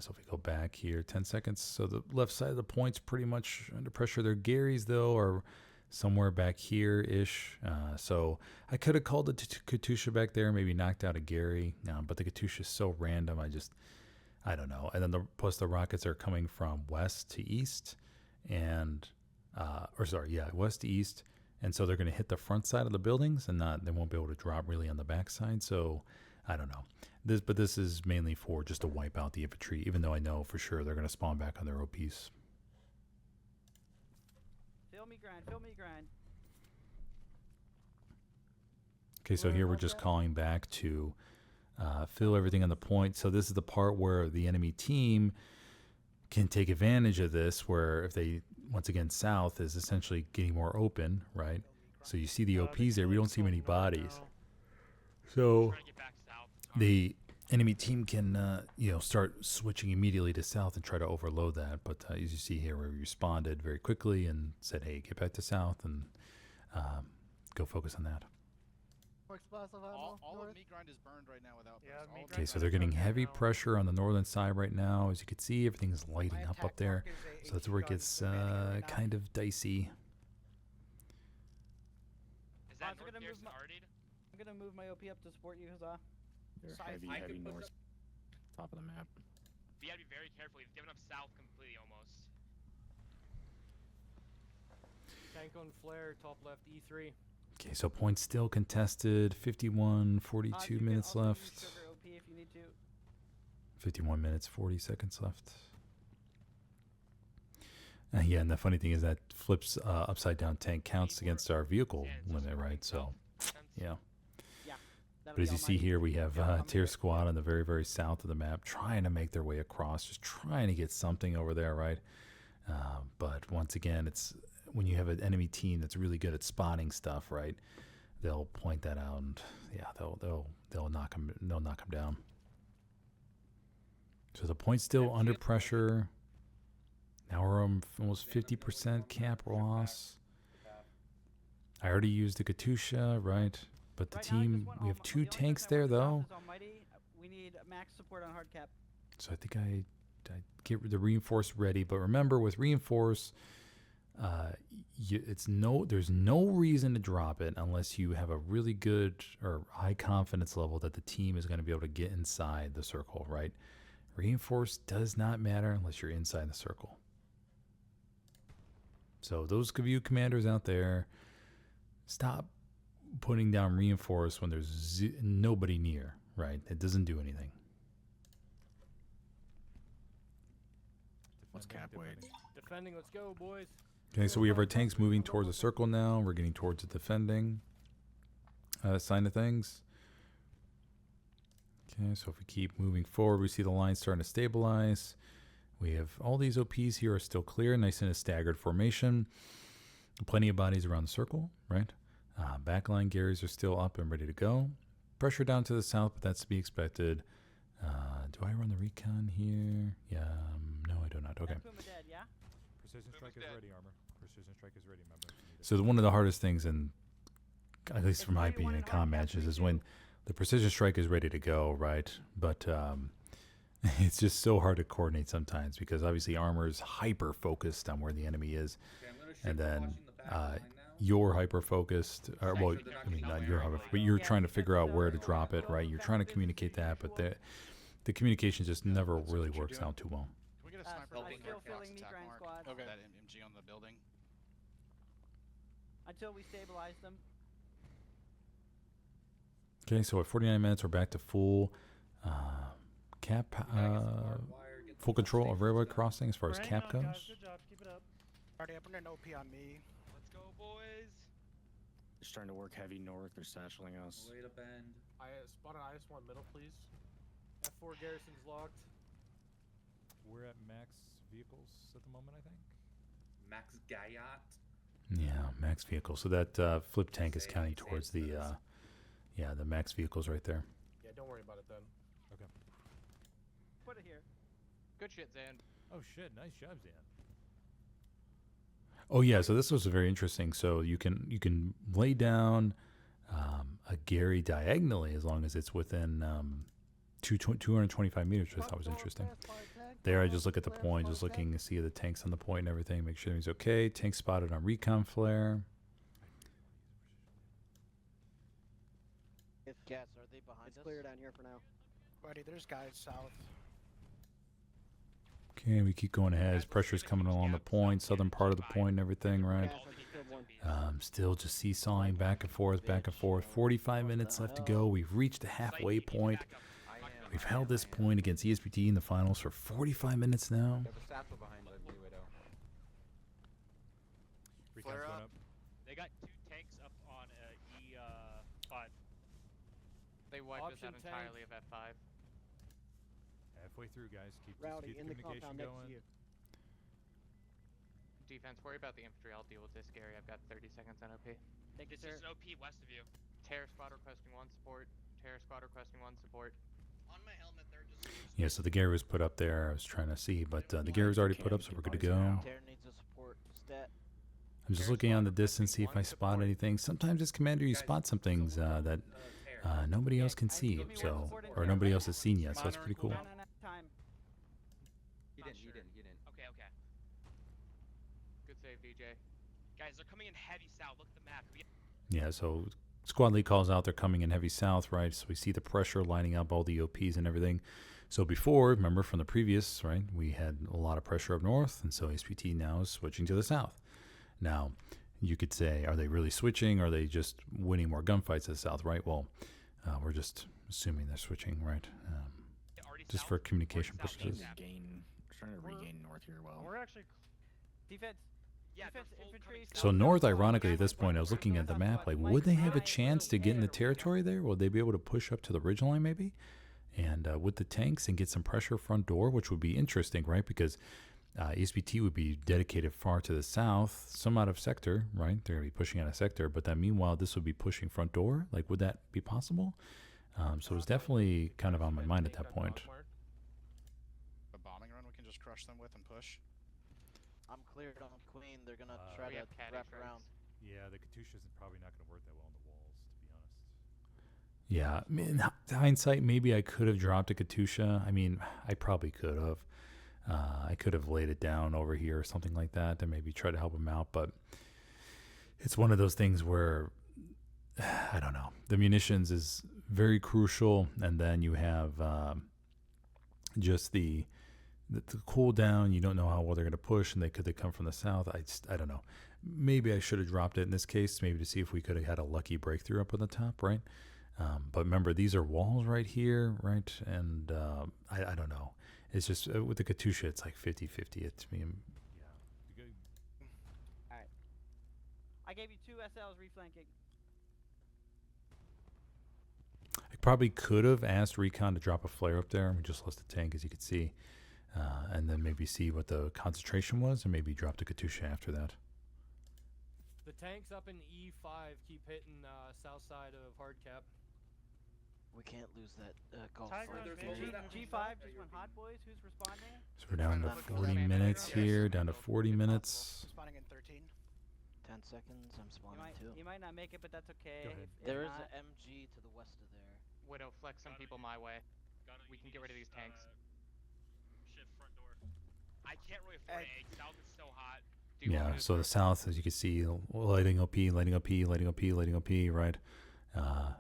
So if we go back here, 10 seconds. So the left side of the point's pretty much under pressure. Their Garys, though, are somewhere back here-ish. So I could have called the Katusha back there, maybe knocked out a Gary. But the Katusha is so random, I don't know. And then plus the rockets are coming from west to east. West to east. And so they're going to hit the front side of the buildings and they won't be able to drop really on the back side. So I don't know. But this is mainly for just to wipe out the infantry, even though I know for sure they're going to spawn back on their OPs. Fill me grind. Okay, so here we're just calling back to fill everything on the point. So this is the part where the enemy team can take advantage of this, where if they, once again, south is essentially getting more open, right? So you see the OPs there. We don't see many bodies. So the enemy team can, start switching immediately to south and try to overload that. But as you see here, we responded very quickly and said, hey, get back to south and go focus on that. All of meat grind is burned right now without press. Okay, so they're getting heavy pressure on the northern side right now. As you can see, everything's lighting up there. So that's where it gets kind of dicey. Is that north nearest Ardied? I'm gonna move my OP up to support you, Huzzah. They're heavy north. Top of the map. You gotta be very careful. He's given up south completely almost. Tank on flare, top left, E3. Okay, so points still contested. 51, 42 minutes left. 51 minutes, 40 seconds left. Yeah, and the funny thing is that flips upside down tank counts against our vehicle limit, right? So, yeah. But as you see here, we have Tier Squad on the very, very south of the map trying to make their way across, just trying to get something over there, right? But once again, it's when you have an enemy team that's really good at spotting stuff, right? They'll point that out, and yeah, they'll knock them down. So the point's still under pressure. Now we're almost 50% cap loss. I already used the Katusha, right? But the team, we have two tanks there though. We need max support on hard cap. So I think I get the reinforce ready. But remember, with reinforce, there's no reason to drop it unless you have a really good or high confidence level that the team is going to be able to get inside the circle, right? Reinforce does not matter unless you're inside the circle. So those of you commanders out there, stop putting down reinforce when there's nobody near, right? It doesn't do anything. What's cap weight? Defending, let's go, boys. Okay, so we have our tanks moving towards the circle now. We're getting towards the defending side of things. Okay, so if we keep moving forward, we see the line starting to stabilize. We have all these OPs here are still clear, nice in a staggered formation. Plenty of bodies around the circle, right? Backline Garys are still up and ready to go. Pressure down to the south, but that's to be expected. Do I run the recon here? Yeah, no, I do not. Okay. Precision strike is ready, armor. Precision strike is ready, member. So one of the hardest things, at least from my opinion, in comm matches is when the precision strike is ready to go, right? But it's just so hard to coordinate sometimes because obviously armor is hyper focused on where the enemy is, and then you're hyper focused. Well, I mean not you're hyper, but you're trying to figure out where to drop it, right? You're trying to communicate that, but the communication just never really works out too well. Can we get a sniper I'm still feeling meat grind squad. Okay. That MG on the building. Until we stabilize them. Okay, so at 49 minutes, we're back to full full control of railroad crossing as far as cap goes. Good job. Keep it up. Alrighty, I'm putting an OP on me. Let's go, boys. They're starting to work heavy north. They're satcheling us. Way to bend. I spot an IS-1 middle, please. F4 garrison's locked. We're at max vehicles at the moment, I think. Max Guyot. Yeah, max vehicle. So that flip tank is counting towards the the max vehicles right there. Yeah, don't worry about it then. Okay. Put it here. Good shit, Zan. Oh shit! Nice job, Zan. Oh yeah, so this was very interesting. So you can lay down a Gary diagonally as long as it's within 225 meters, which I thought was interesting. There, I just look at the point, just looking to see the tanks on the point and everything, make sure everything's okay. Tank spotted on recon flare. Gas, are they behind us? Clear down here for now. Alrighty, there's guys south. Okay, we keep going ahead. As pressure's coming along the point, southern part of the point and everything, right? Still just seesawing back and forth, back and forth. 45 minutes left to go. We've reached the halfway point. We've held this point against ESPT in the finals for 45 minutes now. Flare up. They got 2 tanks up on E5. They wiped us Option out entirely of F5. Halfway through, guys. Keep Rowdy the in the communication compound next to going. you. Defense, worry about the infantry. I'll deal with this, Gary. I've got 30 seconds on OP. Thank you, It's sir. just an OP west of you. Terror squad requesting 1 support. Terror squad requesting 1 support. On my helmet, they're just. Yeah, so the Gary was put up there. I was trying to see, but the Gary was already put up, so we're good to go. Terror needs a support stat. I'm just looking on the distance, see if I spot anything. Sometimes as commander, you spot some things that nobody else can see, so or nobody else has seen yet. So it's pretty cool. Time. He didn't. Okay. Good save, VJ. Guys, they're coming in heavy south. Look at the map. Yeah, so squad lead calls out they're coming in heavy south, right? So we see the pressure lining up all the OPs and everything. So before, remember from the previous, right, we had a lot of pressure up north, and so SPT now is switching to the south. Now, you could say, are they really switching? Or are they just winning more gunfights to the south, right? Well, we're just assuming they're switching, right? Just for communication purposes. Trying to regain north here. Well, We're actually Defense. Defense infantry. So north, ironically, at this point, I was looking at the map, like, would they have a chance to get in the territory there? Would they be able to push up to the ridgeline maybe? And with the tanks and get some pressure front door, which would be interesting, right? Because ESPT would be dedicated far to the south, some out of sector, right? They're going to be pushing out of sector, but then meanwhile, this would be pushing front door. Like, would that be possible? So it was definitely kind of on my mind at that point. A bombing run we can just crush them with and push. I'm cleared on Queen. They're gonna try we to have caddy wrap strikes. around. Yeah, the Katyusha's probably not going to work that well on the walls, to be honest. Yeah, I mean, in hindsight, maybe I could have dropped a Katyusha. I mean, I probably could have. I could have laid it down over here or something like that and maybe try to help him out. But it's one of those things where, I don't know. The munitions is very crucial. And then you have just the cooldown. You don't know how well they're going to push. And could they come from the south? I don't know. Maybe I should have dropped it in this case, maybe to see if we could have had a lucky breakthrough up on the top, right? But remember, these are walls right here, right? And I don't know. It's just with the Katyusha, it's like 50-50. It's me. Yeah. All right. I gave you 2 SLs reflanking. I probably could have asked Recon to drop a flare up there. We just lost the tank, as you could see. And then maybe see what the concentration was, and maybe drop the Katyusha after that. The tanks up in E5 keep hitting south side of Hardcap. We can't lose that golf Tiger fight. on G5 just went hot, boys. Who's responding? So we're down to 40 minutes here, down to 40 minutes. Spawning in 13. 10 seconds. I'm spawning too. You might not make it, but that's okay. ahead. There is an MG to the west of there. Widow, flex some people my way. We can get rid of these tanks. Shift front door. I can't really afford eggs. South is so hot. Yeah, so the south, as you can see, lighting OP, right?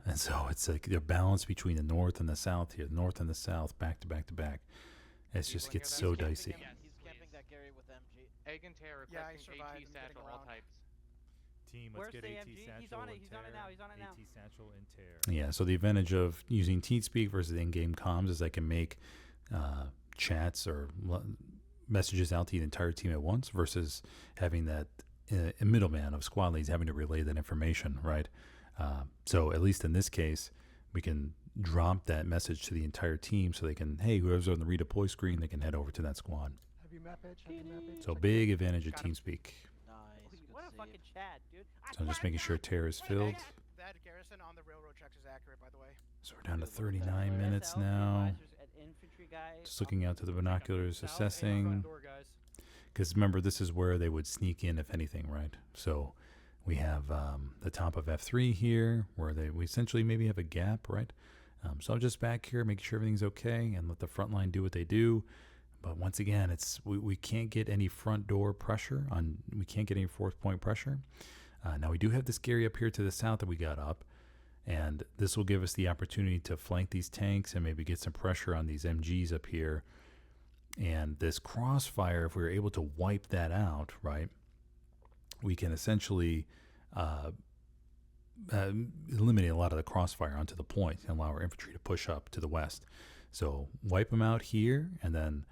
And so it's like they're balanced between the north and the south here, north and the south, back to back to back. It just gets so dicey. He's camping that Gary with MG. Egg and Terror Yeah, I requesting survived. AT I'm satchel getting all around. types. team. Let's Where's get the AT MG? Satchel He's on it. and He's on it tear. now. He's on it now. AT Satchel and tear. Yeah, so the advantage of using TeamSpeak versus in-game comms is I can make chats or messages out to the entire team at once versus having that middleman of squad leads having to relay that information, right? So at least in this case, we can drop that message to the entire team so they can, hey, whoever's on the redeploy screen, they can head over to that squad. Heavy map edge, heavy map edge. So big advantage of TeamSpeak. Nice. What a fucking Chad, dude. So I'm just making sure tear is filled. That garrison on the railroad tracks is accurate, by the way. So we're down to 39 minutes now. Just looking out to the binoculars, assessing. Because remember, this is where they would sneak in, if anything, right? So we have the top of F3 here, where we essentially maybe have a gap, right? So I'm just back here, making sure everything's okay, and let the front line do what they do. But once again, we can't get any front door pressure on. We can't get any fourth point pressure. Now we do have this Gary up here to the south that we got up, and this will give us the opportunity to flank these tanks and maybe get some pressure on these MGs up here. And this crossfire, if we were able to wipe that out, right, we can essentially eliminate a lot of the crossfire onto the point and allow our infantry to push up to the west. So wipe them out here and then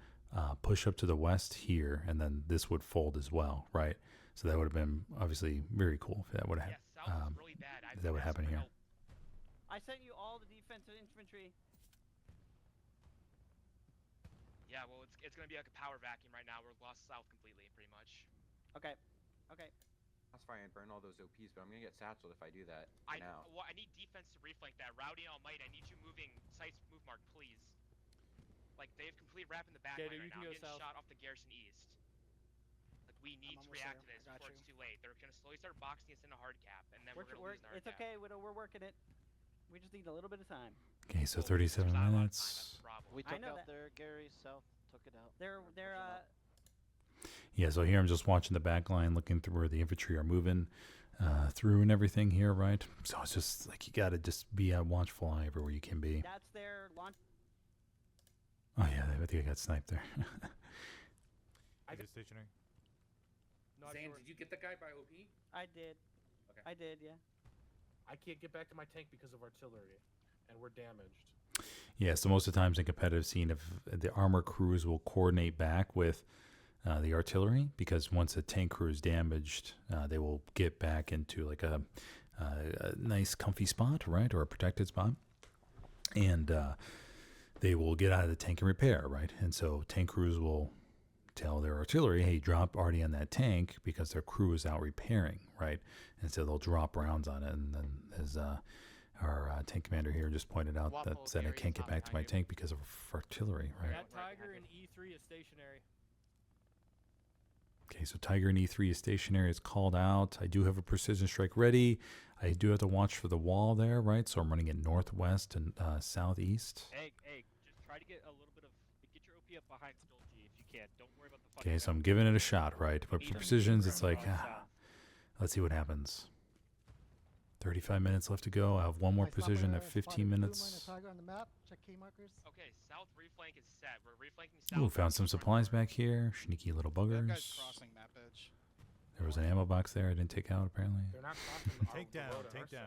push up to the west here, and then this would fold as well, right? So that would have been obviously very cool if that would have if that would happen here. I sent you all the defensive infantry. Yeah, well, it's gonna be like a power vacuum right now. We're lost south completely, pretty much. Okay. Okay. That's fine. I burn all those OPs, but I'm gonna get satchel if I do that now. Well, I need defense to reflank that. Rowdy and All Might, I need you moving sites move mark, please. Like, they have complete wrap in the back line right now. I'm getting shot off the garrison east. Like, we need to react to this before it's too late. They're gonna slowly start boxing us into hard cap, and then we're gonna lose the hard It's cap. okay, Widow. We're working it. We just need a little bit of time. Okay, so 37 minutes. We took out their Gary South. Took it out. They're Yeah, so here I'm just watching the back line, looking through where the infantry are moving through and everything here, right? So it's just like you got to just be a watchful eye everywhere you can be. That's their launch. Oh, yeah, I think I got sniped there. Is it stationary? Zane, did you get the guy by OP? I did. Okay. I did, yeah. I can't get back to my tank because of artillery, and we're damaged. Yeah, so most of the times in competitive scene, if the armor crews will coordinate back with the artillery, because once a tank crew is damaged, they will get back into like a nice comfy spot, right, or a protected spot, and they will get out of the tank and repair, right? And so tank crews will tell their artillery, hey, drop already on that tank, because their crew is out repairing, right? And so they'll drop rounds on it, and then as our tank commander here just pointed out that said I can't get back to my tank because of artillery, right? That Tiger and E3 is stationary. Okay, so Tiger and E3 is stationary. It's called out. I do have a precision strike ready. I do have to watch for the wall there, right? So I'm running it northwest and southeast. Hey, just try to get a little bit of, get your OP up behind Stolji if you can. Don't worry about the fucking Okay, so I'm giving it a shot, right? But for precisions, it's like, let's see what happens. 35 minutes left to go. I have one more precision at 15 minutes. Tiger on the map. Check key markers. Okay, south reflank is set. We're reflanking south. Ooh, found some supplies back here. Sneaky little buggers. Crossing map edge. There was an ammo box there I didn't take out, apparently. They're not crossing Take down, take down.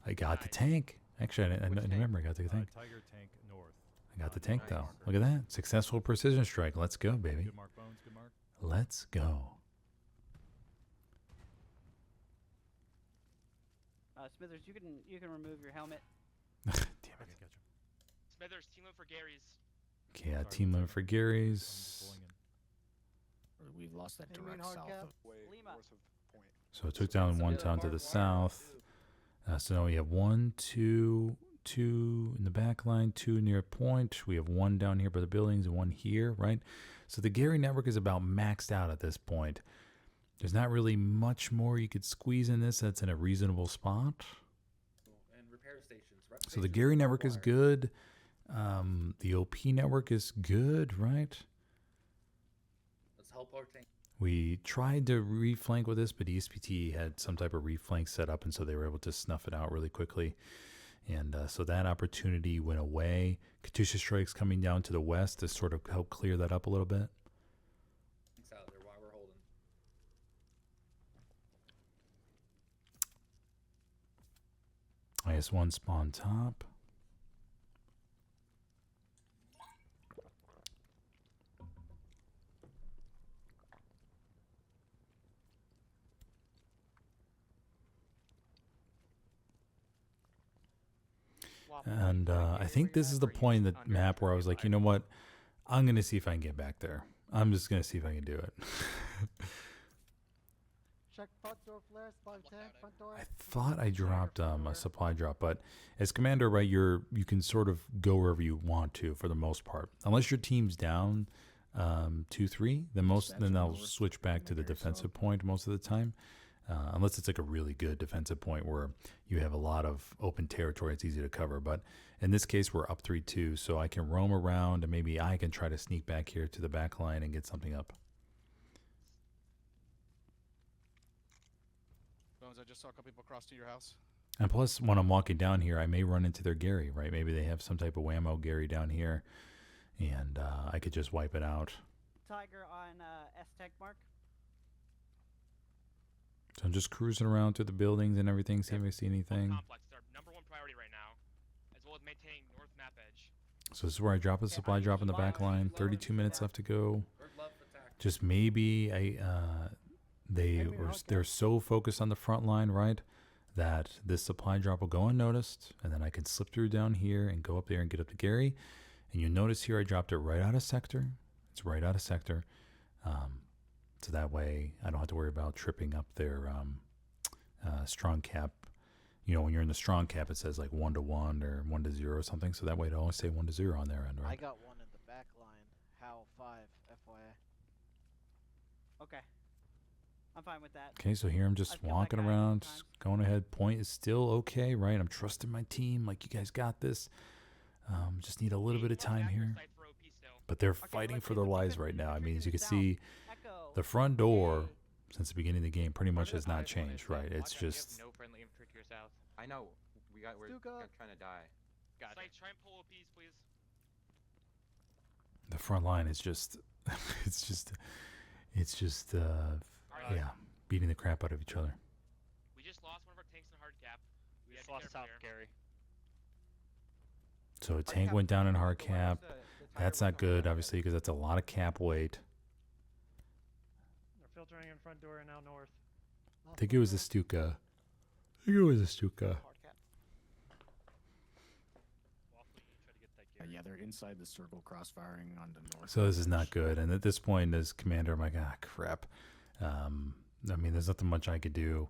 I got the tank. Actually, I remember I got the tank. Tiger tank north. I got the tank, though. Look at that. Successful precision strike. Let's go, baby. Good mark, Bones. Good mark. Let's go. Smithers, you can remove your helmet. Damn it. Okay, gotcha. Smithers, team limit for Gary's. Okay, team limit for Gary's. We've lost that Enemy direct hard south. cap. Lima. So it took down one town to the south. So now we have 1, 2, 2 in the back line, 2 near point. We have 1 down here by the buildings and 1 here, right? So the Gary network is about maxed out at this point. There's not really much more you could squeeze in this that's in a reasonable spot. And repair stations. So the Gary network is good. The OP network is good, right? Let's help our tank. We tried to reflank with this, but ESPT had some type of reflank set up, and so they were able to snuff it out really quickly. And so that opportunity went away. Katusha strikes coming down to the west to sort of help clear that up a little bit. Tanks out there while we're holding. -1 spawn top. And I think this is the point in the map where I was like, you know what? I'm going to see if I can get back there. I'm just going to see if I can do it. Check front door flare, spawn tank, front door. I thought I dropped a supply drop, but as commander, right, you can sort of go wherever you want to for the most part. Unless your team's down 2-3, then I'll switch back to the defensive point most of the time. Unless it's like a really good defensive point where you have a lot of open territory, it's easy to cover. But in this case, we're up 3-2, so I can roam around and maybe I can try to sneak back here to the back line and get something up. Bones, I just saw a couple people cross to your house. And plus, when I'm walking down here, I may run into their Gary, right? Maybe they have some type of whammo Gary down here, and I could just wipe it out. Tiger on S-Tech mark. So I'm just cruising around through the buildings and everything, see if I see anything. Complex is our #1 priority right now, as well as maintaining north map edge. So this is where I drop a supply drop in the back line. 32 minutes left to go. Just maybe they're so focused on the front line, right, that this supply drop will go unnoticed, and then I can slip through down here and go up there and get up to Gary. And you notice here I dropped it right out of sector. It's right out of sector. So that way I don't have to worry about tripping up their strong cap. You know, when you're in the strong cap, it says like 1-1 or 1-0 or something. So that way it'll always say 1-0 on their end, right? I got one in the back line. How 5, FYI. Okay. I'm fine with that. Okay, so here I'm just walking around, going ahead. Point is still okay, right? I'm trusting my team. Like, you guys got this. Just need a little bit of time here. But they're fighting for their lives right now. I mean, as you can see, the front door, since the beginning of the game, pretty much has not changed, right? It's just... No friendly infantry to your south. I know. We're trying to die. Got it. Try and pull OPs, please. The front line is just... it's just, yeah, beating the crap out of each other. We just lost one of our tanks in hard cap. We just lost South Gary. So a tank went down in hard cap. That's not good, obviously, because that's a lot of cap weight. They're filtering in front door and now north. I think it was a Stuka. Yeah, they're inside the circle, cross-firing on the north. So this is not good. And at this point, as commander, I'm like, crap. I mean, there's nothing much I could do.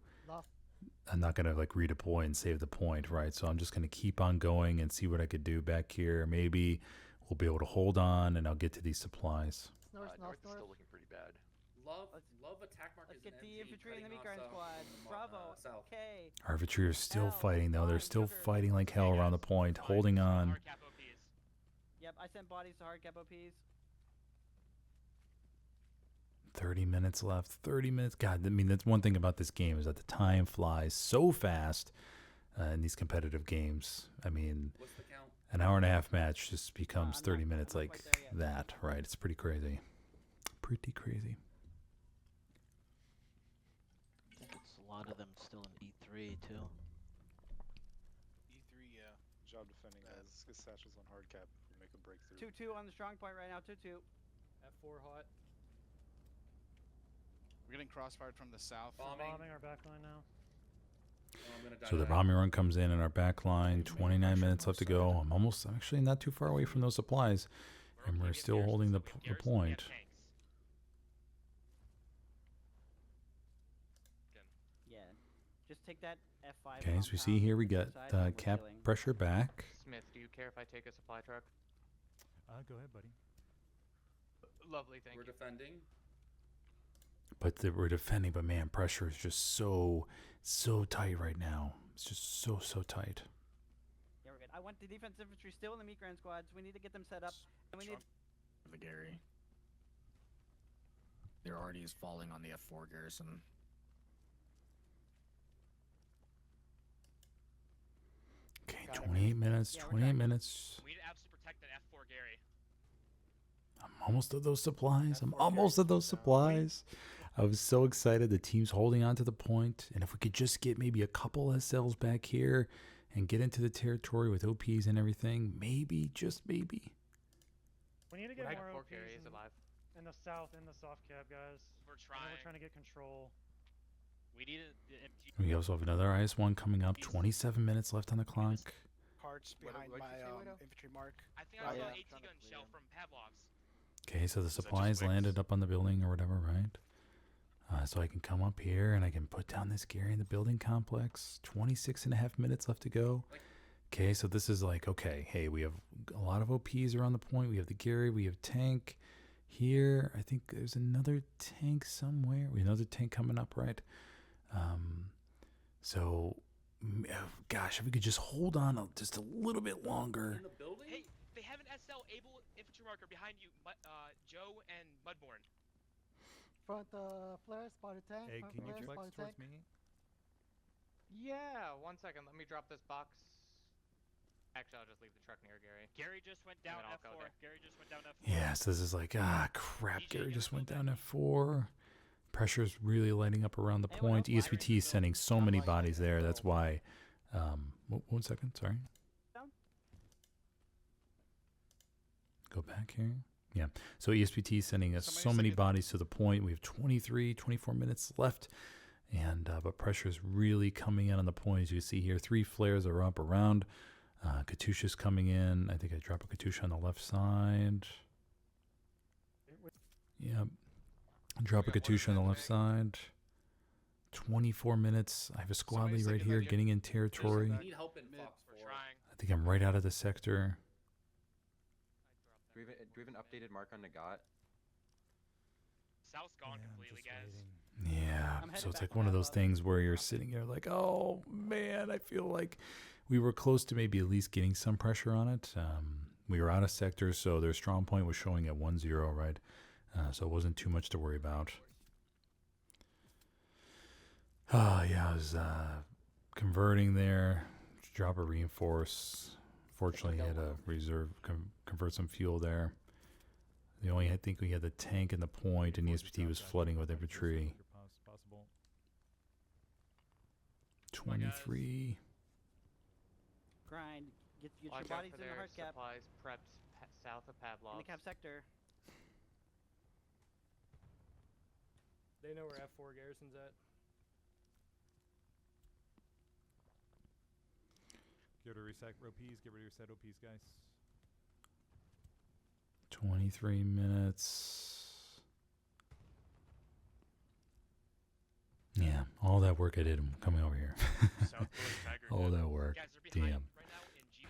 I'm not going to like redeploy and save the point, right? So I'm just going to keep on going and see what I could do back here. Maybe we'll be able to hold on and I'll get to these supplies. North is still looking pretty bad. Love attack markers. Let's get the infantry in the meat grind squad. Bravo. Okay. Our infantry are still fighting, though. They're still fighting like hell around the point, holding on. Yep, I sent bodies to hard cap OPs. 30 minutes left. 30 minutes. God, I mean, that's one thing about this game is that the time flies so fast in these competitive games. I mean, an hour and a half match just becomes 30 minutes like that, right? It's pretty crazy. Pretty crazy. I think it's a lot of them still in E3 too. E3, yeah. Job defending as Satchel's on hard cap if we make a breakthrough. 2-2 on the strong point right now. 2-2. F4 hot. We're getting crossfired from the south. Bombing our backline now. So the bombing run comes in our back line. 29 minutes left to go. I'm actually not too far away from those supplies. And we're still holding the point. Yeah. Just take that F5. Okay, as we see here, we got cap pressure back. Smith, do you care if I take a supply truck? Go ahead, buddy. Lovely, thank you. We're defending. But we're defending, but man, pressure is just so tight right now. It's just so tight. Yeah, we're good. I want the defense infantry still in the meat grind squads. We need to get them set up. And we need the Gary. Their already is falling on the F4 garrison. Okay, 28 minutes. 28 minutes. We need to absolutely protect that F4 Gary. I'm almost at those supplies. I'm almost at those supplies. I was so excited. The team's holding on to the point. And if we could just get maybe a couple SLs back here, and get into the territory with OPs and everything, maybe, just maybe. We need to get more Fort OPs Gary is alive. in the south, in the soft cap, guys. We're I know trying. we're trying to get control. We need the MG. We also have another IS-1 coming up. 27 minutes left on the clock. Parts behind what'd my you say, Widow? infantry mark. I think I saw an AT gun shell from Pavlov's. Okay, so the supplies landed up on the building or whatever, right? So I can come up here and I can put down this Gary in the building complex. 26.5 minutes left to go. Okay, so this is like, okay, hey, we have a lot of OPs around the point. We have the Gary, we have tank here. I think there's another tank somewhere. We have another tank coming up, right? So, gosh, if we could just hold on just a little bit longer. In the building? Hey, they have an SL able infantry marker behind you, Joe and Mudbourne. Front flares, spotted tank. Hey, front can you flares, flex spotted towards tank. me? Yeah, 1 second. Let me drop this box. Actually, I'll just leave the truck near Gary. Gary just went down And then I'll go F4. there. Gary just went down F4. Yes, this is like, crap, Gary just went down at 4. Pressure's really lighting up around the point. ESPT is sending so many bodies there. That's why. 1 second, sorry. Go back here. Yeah. So ESPT is sending us so many bodies to the point. We have 24 minutes left. And but pressure is really coming in on the point. As you can see here, 3 flares are up around. Katusha's coming in. I think I drop a Katusha on the left side. Yep. Drop a Katusha on the left side. 24 minutes. I have a squad lead right here getting in territory. We need help in Fox 4. I think I'm right out of the sector. Do we have an updated mark on Nagat? South's gone completely, guys. Yeah, so it's like one of those things where you're sitting here like, oh man, I feel like we were close to maybe at least getting some pressure on it. We were out of sectors, so their strong point was showing at 1-0, right? So it wasn't too much to worry about. Yeah, I was converting there, drop a reinforce. Fortunately, I had a reserve, convert some fuel there. I think we had the tank in the point, and ESPT was flooding with infantry. 23. Grind. Get your Watch out bodies for in the their hard cap. supplies preps south of In Pavlov. the cap sector. They know where F4 garrison's at. Get rid of reset OPs. Get rid of reset OPs, guys. 23 minutes. Yeah, all that work I did coming over here. All that work. Damn.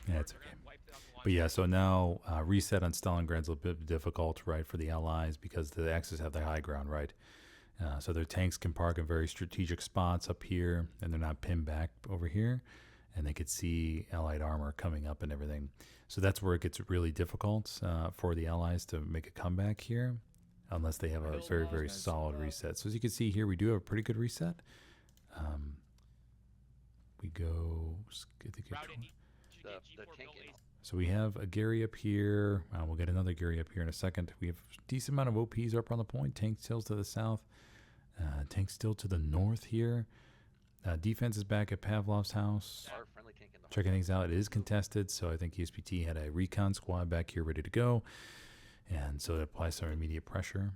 Yeah, it's okay. But yeah, so now reset on Stalingrad's a bit difficult, right, for the Allies because the Axis have the high ground, right? So their tanks can park in very strategic spots up here, and they're not pinned back over here. And they could see Allied armor coming up and everything. So that's where it gets really difficult for the Allies to make a comeback here, unless they have a very, very solid reset. So as you can see here, we do have a pretty good reset. We go... So we have a Gary up here. We'll get another Gary up here in a second. We have a decent amount of OPs up on the point. Tank still to the south. Tank still to the north here. Defense is back at Pavlov's house. Checking things out. It is contested, so I think ESPT had a recon squad back here ready to go. And so it applies some immediate pressure.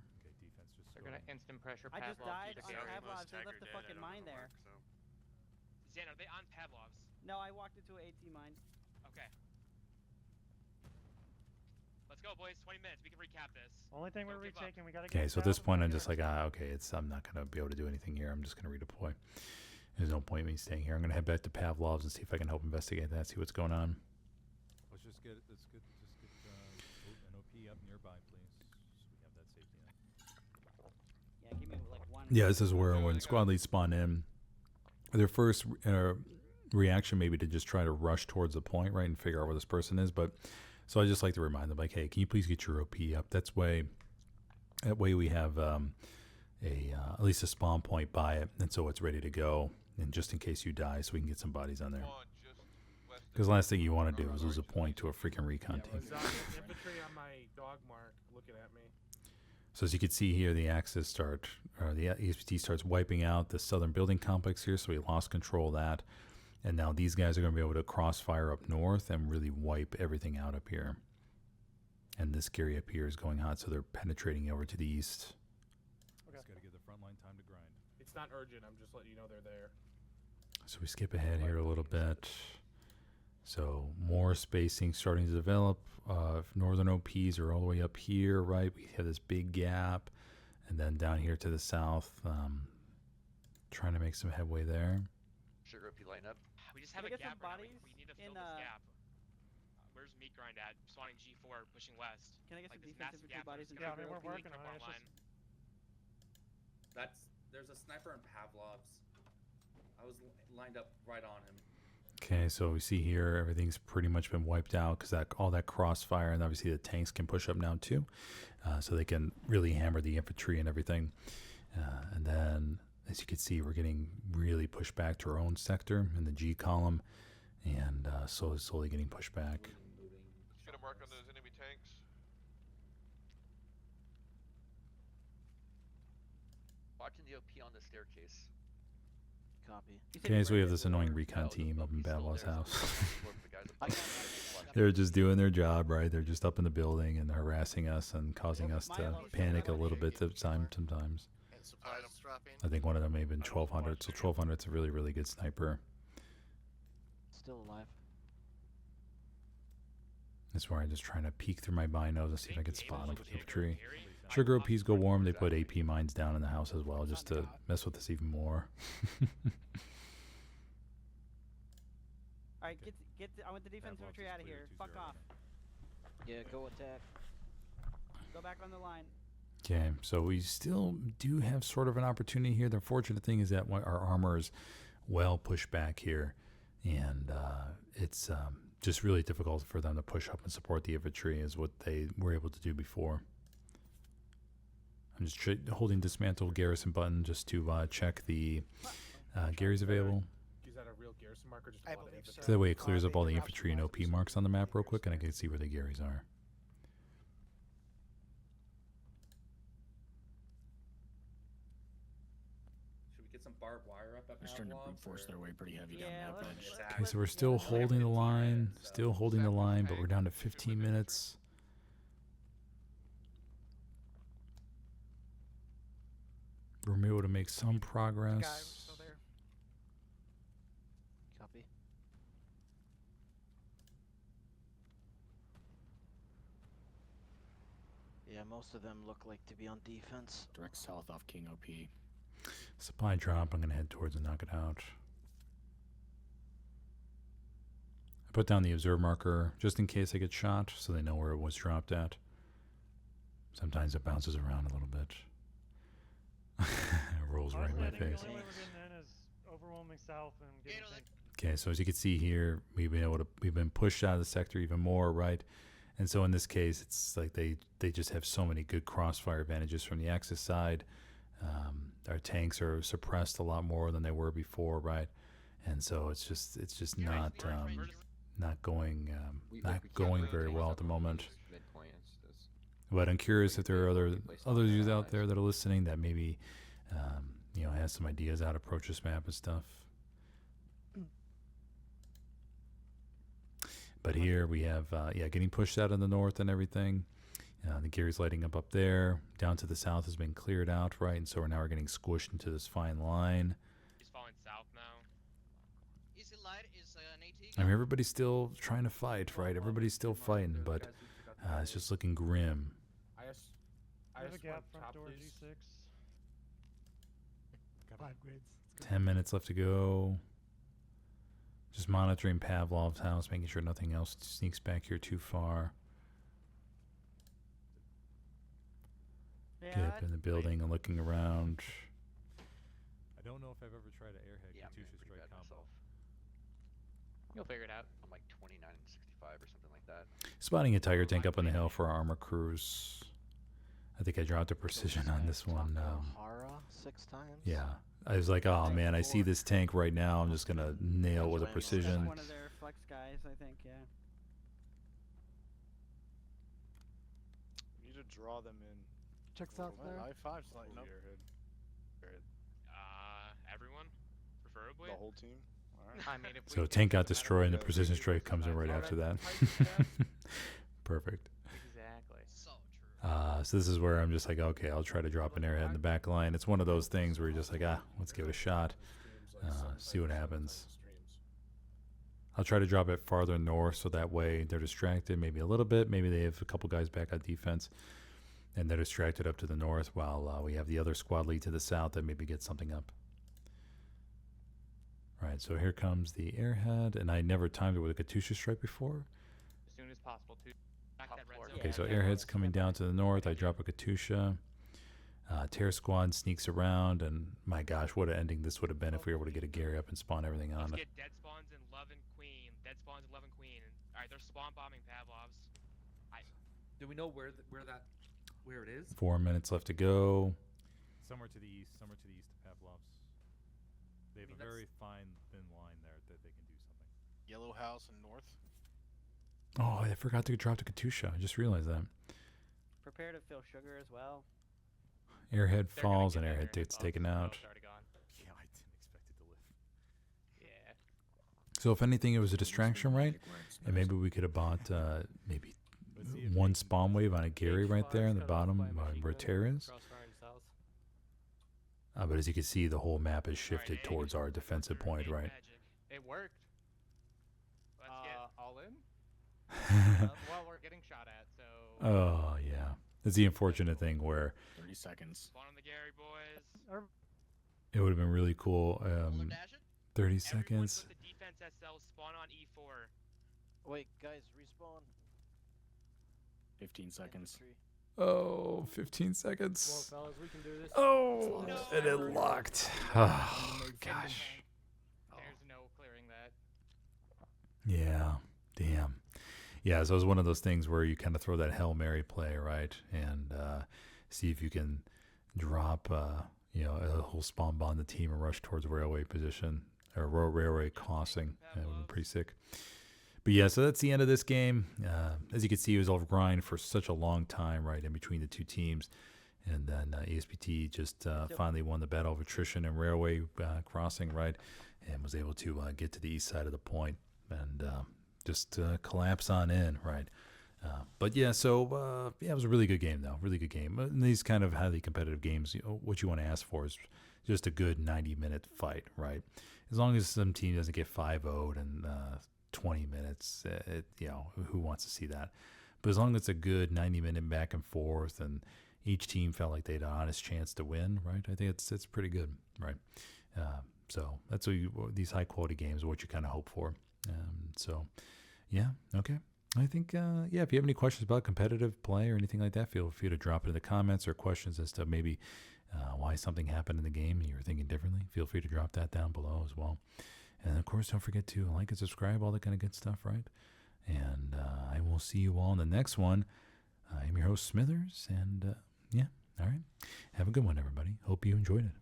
They're going to instant pressure I just Pavlov died to on Gary. Pavlov's. They left the fucking mine there. Zan, are they on Pavlov's? No, I walked into an AT mine. Okay. Let's go, boys. 20 minutes. We can recap this. Only thing we're retaking, we gotta Okay, get so at this south point, of I'm the just like, okay, I'm not going to be able to do anything here. I'm just going to redeploy. There's no point in me staying here. I'm going to head back to Pavlov's and see if I can help investigate that, see what's going on. Let's just get an OP up nearby, please. So we have that safety net. Yeah, give me like one. Yeah, this is where when squad leads spawn in, their first reaction maybe to just try to rush towards the point, right, and figure out where this person is. But so I just like to remind them, like, hey, can you please get your OP up? That way we have at least a spawn point by it, and so it's ready to go. And just in case you die, so we can get some bodies on there. Because the last thing you want to do is lose a point to a freaking recon team. Infantry on my dog mark looking at me. So as you can see here, the Axis the ESPT starts wiping out the southern building complex here, so we lost control of that. And now these guys are going to be able to crossfire up north and really wipe everything out up here. And this Gary up here is going hot, so they're penetrating over to the east. Okay. Just got to give the front line time to grind. It's not urgent. I'm just letting you know they're there. So we skip ahead here a little bit. So more spacing starting to develop. Northern OPs are all the way up here, right? We have this big gap. And then down here to the south, trying to make some headway there. Sugar OP line up. We just have a gap right now. We need to fill this gap. Where's meat grind at? Spawning G4, pushing west. Can I get like some this defensive massive gap bodies? Yeah, I mean, we're working on it. There's a sniper in Pavlov's. I was lined up right on him. Okay, so we see here everything's pretty much been wiped out because all that crossfire, and obviously the tanks can push up now too, so they can really hammer the infantry and everything. And then, as you can see, we're getting really pushed back to our own sector in the G column, and slowly getting pushed back. Just get a mark on those enemy tanks. Watching the OP on the staircase. Copy. Okay, so we have this annoying recon team up in Babylon's house. They're just doing their job, right? They're just up in the building and harassing us and causing us to panic a little bit sometimes. I think one of them may have been 1200, so 1200's a really, really good sniper. Still alive. That's where I'm just trying to peek through my binos and see if I can spot them with infantry. Sugar OPs go warm. They put AP mines down in the house as well, just to mess with us even more. All right, I want the defense infantry out of here. Fuck off. Yeah, go attack. Go back on the line. Okay, so we still do have sort of an opportunity here. The fortunate thing is that our armor is well pushed back here, and it's just really difficult for them to push up and support the infantry as what they were able to do before. I'm just holding dismantle garrison button just to check the Gary's available. Is that a real garrison marker? Just I believe so. So that way it clears up all the infantry and OP marks on the map real quick, and I can see where the Garys are. Should we get some barbed wire up at They're starting to brute Pavlov's, force or- their way pretty heavy down Yeah, the let's- edge. Okay, so we're still holding the line, but we're down to 15 minutes. We're able to make some progress. Still there. Copy. Yeah, most of them look like to be on defense. Direct south off King OP. Supply drop. I'm going to head towards and knock it out. I put down the observe marker just in case I get shot so they know where it was dropped at. Sometimes it bounces around a little bit. It rolls right in my I think face. the only way we're getting in is overwhelming south and getting tanks. Okay, so as you can see here, we've been pushed out of the sector even more, right? And so in this case, it's like they just have so many good crossfire advantages from the Axis side. Our tanks are suppressed a lot more than they were before, right? And so it's just not going very well at the moment. But I'm curious if there are other users out there that are listening that maybe has some ideas how to approach this map and stuff. But here we have getting pushed out in the north and everything. The Gary's lighting up there. Down to the south has been cleared out, right? And so we're getting squished into this fine line. He's falling south now. Easy light is an AT. I mean, everybody's still trying to fight, right? Everybody's still fighting, but it's just looking grim. I Have a just gap went front top, door please. G6. Got 5 grids. 10 minutes left to go. Just monitoring Pavlov's house, making sure nothing else sneaks back here too far. Get up in the building and looking around. I don't know if I've ever tried an airhead Katusha strike combo. You'll figure it out. I'm like 29 and 65 or something like that. Spotting a Tiger tank up on the hill for our armor crews. I think I dropped a precision on this one. Hara 6 times? Yeah. I was like, oh man, I see this tank right now. I'm just going to nail it with a precision. That's one of their flex guys, I think, yeah. You need to draw them in. Check south there. I-5's lighting up. Everyone, preferably. The whole team? I mean, if So we tank get got to the destroyed, and the Battlefield, precision we strike do comes in some right ads. after that. Perfect. Exactly. So true. So this is where I'm just like, okay, I'll try to drop an airhead in the back line. It's one of those things where you're just like, let's give it a shot, see what happens. I'll try to drop it farther north so that way they're distracted maybe a little bit. Maybe they have a couple guys back on defense and they're distracted up to the north while we have the other squad lead to the south that maybe gets something up. Right, so here comes the airhead, and I never timed it with a Katusha strike before. As soon as possible, too. Back that red zone. Okay, so airhead's coming down to the north. I drop a Katusha. Terror squad sneaks around, and my gosh, what an ending this would have been if we were able to get a Gary up and spawn everything on Let's it. get dead spawns in Love and Queen. Dead spawns in Love and Queen. Alright, they're spawn bombing Pavlovs. Do we know where it is? 4 minutes left to go. Somewhere to the east of Pavlov's. They have a very fine, thin line there that they can do something. Yellow house and north. Oh, I forgot to drop the Katusha. I just realized that. Prepare to fill sugar as well. Airhead falls, and airhead gets taken out. Yeah, I didn't expect it to live. Yeah. So if anything, it was a distraction, right? And maybe we could have bought maybe one spawn wave on a Gary right there in the bottom where Terror is. But as you can see, the whole map is shifted towards our defensive point, right? It worked. Let's get all in. Well, we're getting shot at, so. Oh, yeah. It's the unfortunate thing where 30 seconds. Spawn on the Gary, boys. it would have been really cool. 30 seconds. Put the defense SL spawn on E4. Wait, guys, respawn. 15 seconds. Oh, 15 seconds. Come on, fellas, we can do this. Oh, and it locked. Oh, gosh. There's no clearing that. Yeah, damn. Yeah, so it was one of those things where you kind of throw that Hail Mary play, right? And see if you can drop, a whole spawn bomb the team and rush towards railway position or railway crossing. That would be pretty sick. But yeah, so that's the end of this game. As you can see, it was all grind for such a long time, right, in between the two teams. And then ESPT just finally won the battle of attrition and railway crossing, right, and was able to get to the east side of the point and just collapse on in, right. But yeah, so it was a really good game, though. Really good game. In these kind of highly competitive games, what you want to ask for is just a good 90-minute fight, right? As long as some team doesn't get 5-0'd and 20 minutes, who wants to see that? But as long as it's a good 90-minute back and forth and each team felt like they had an honest chance to win, right? I think it's pretty good, right? So that's what these high-quality games are what you kind of hope for. So, yeah, okay. I think, if you have any questions about competitive play or anything like that, feel free to drop it in the comments or questions as to maybe why something happened in the game and you were thinking differently. Feel free to drop that down below as well. And, of course, don't forget to like and subscribe, all that kind of good stuff, right? And I will see you all in the next one. I'm your host, Smithers, and, all right. Have a good one, everybody. Hope you enjoyed it.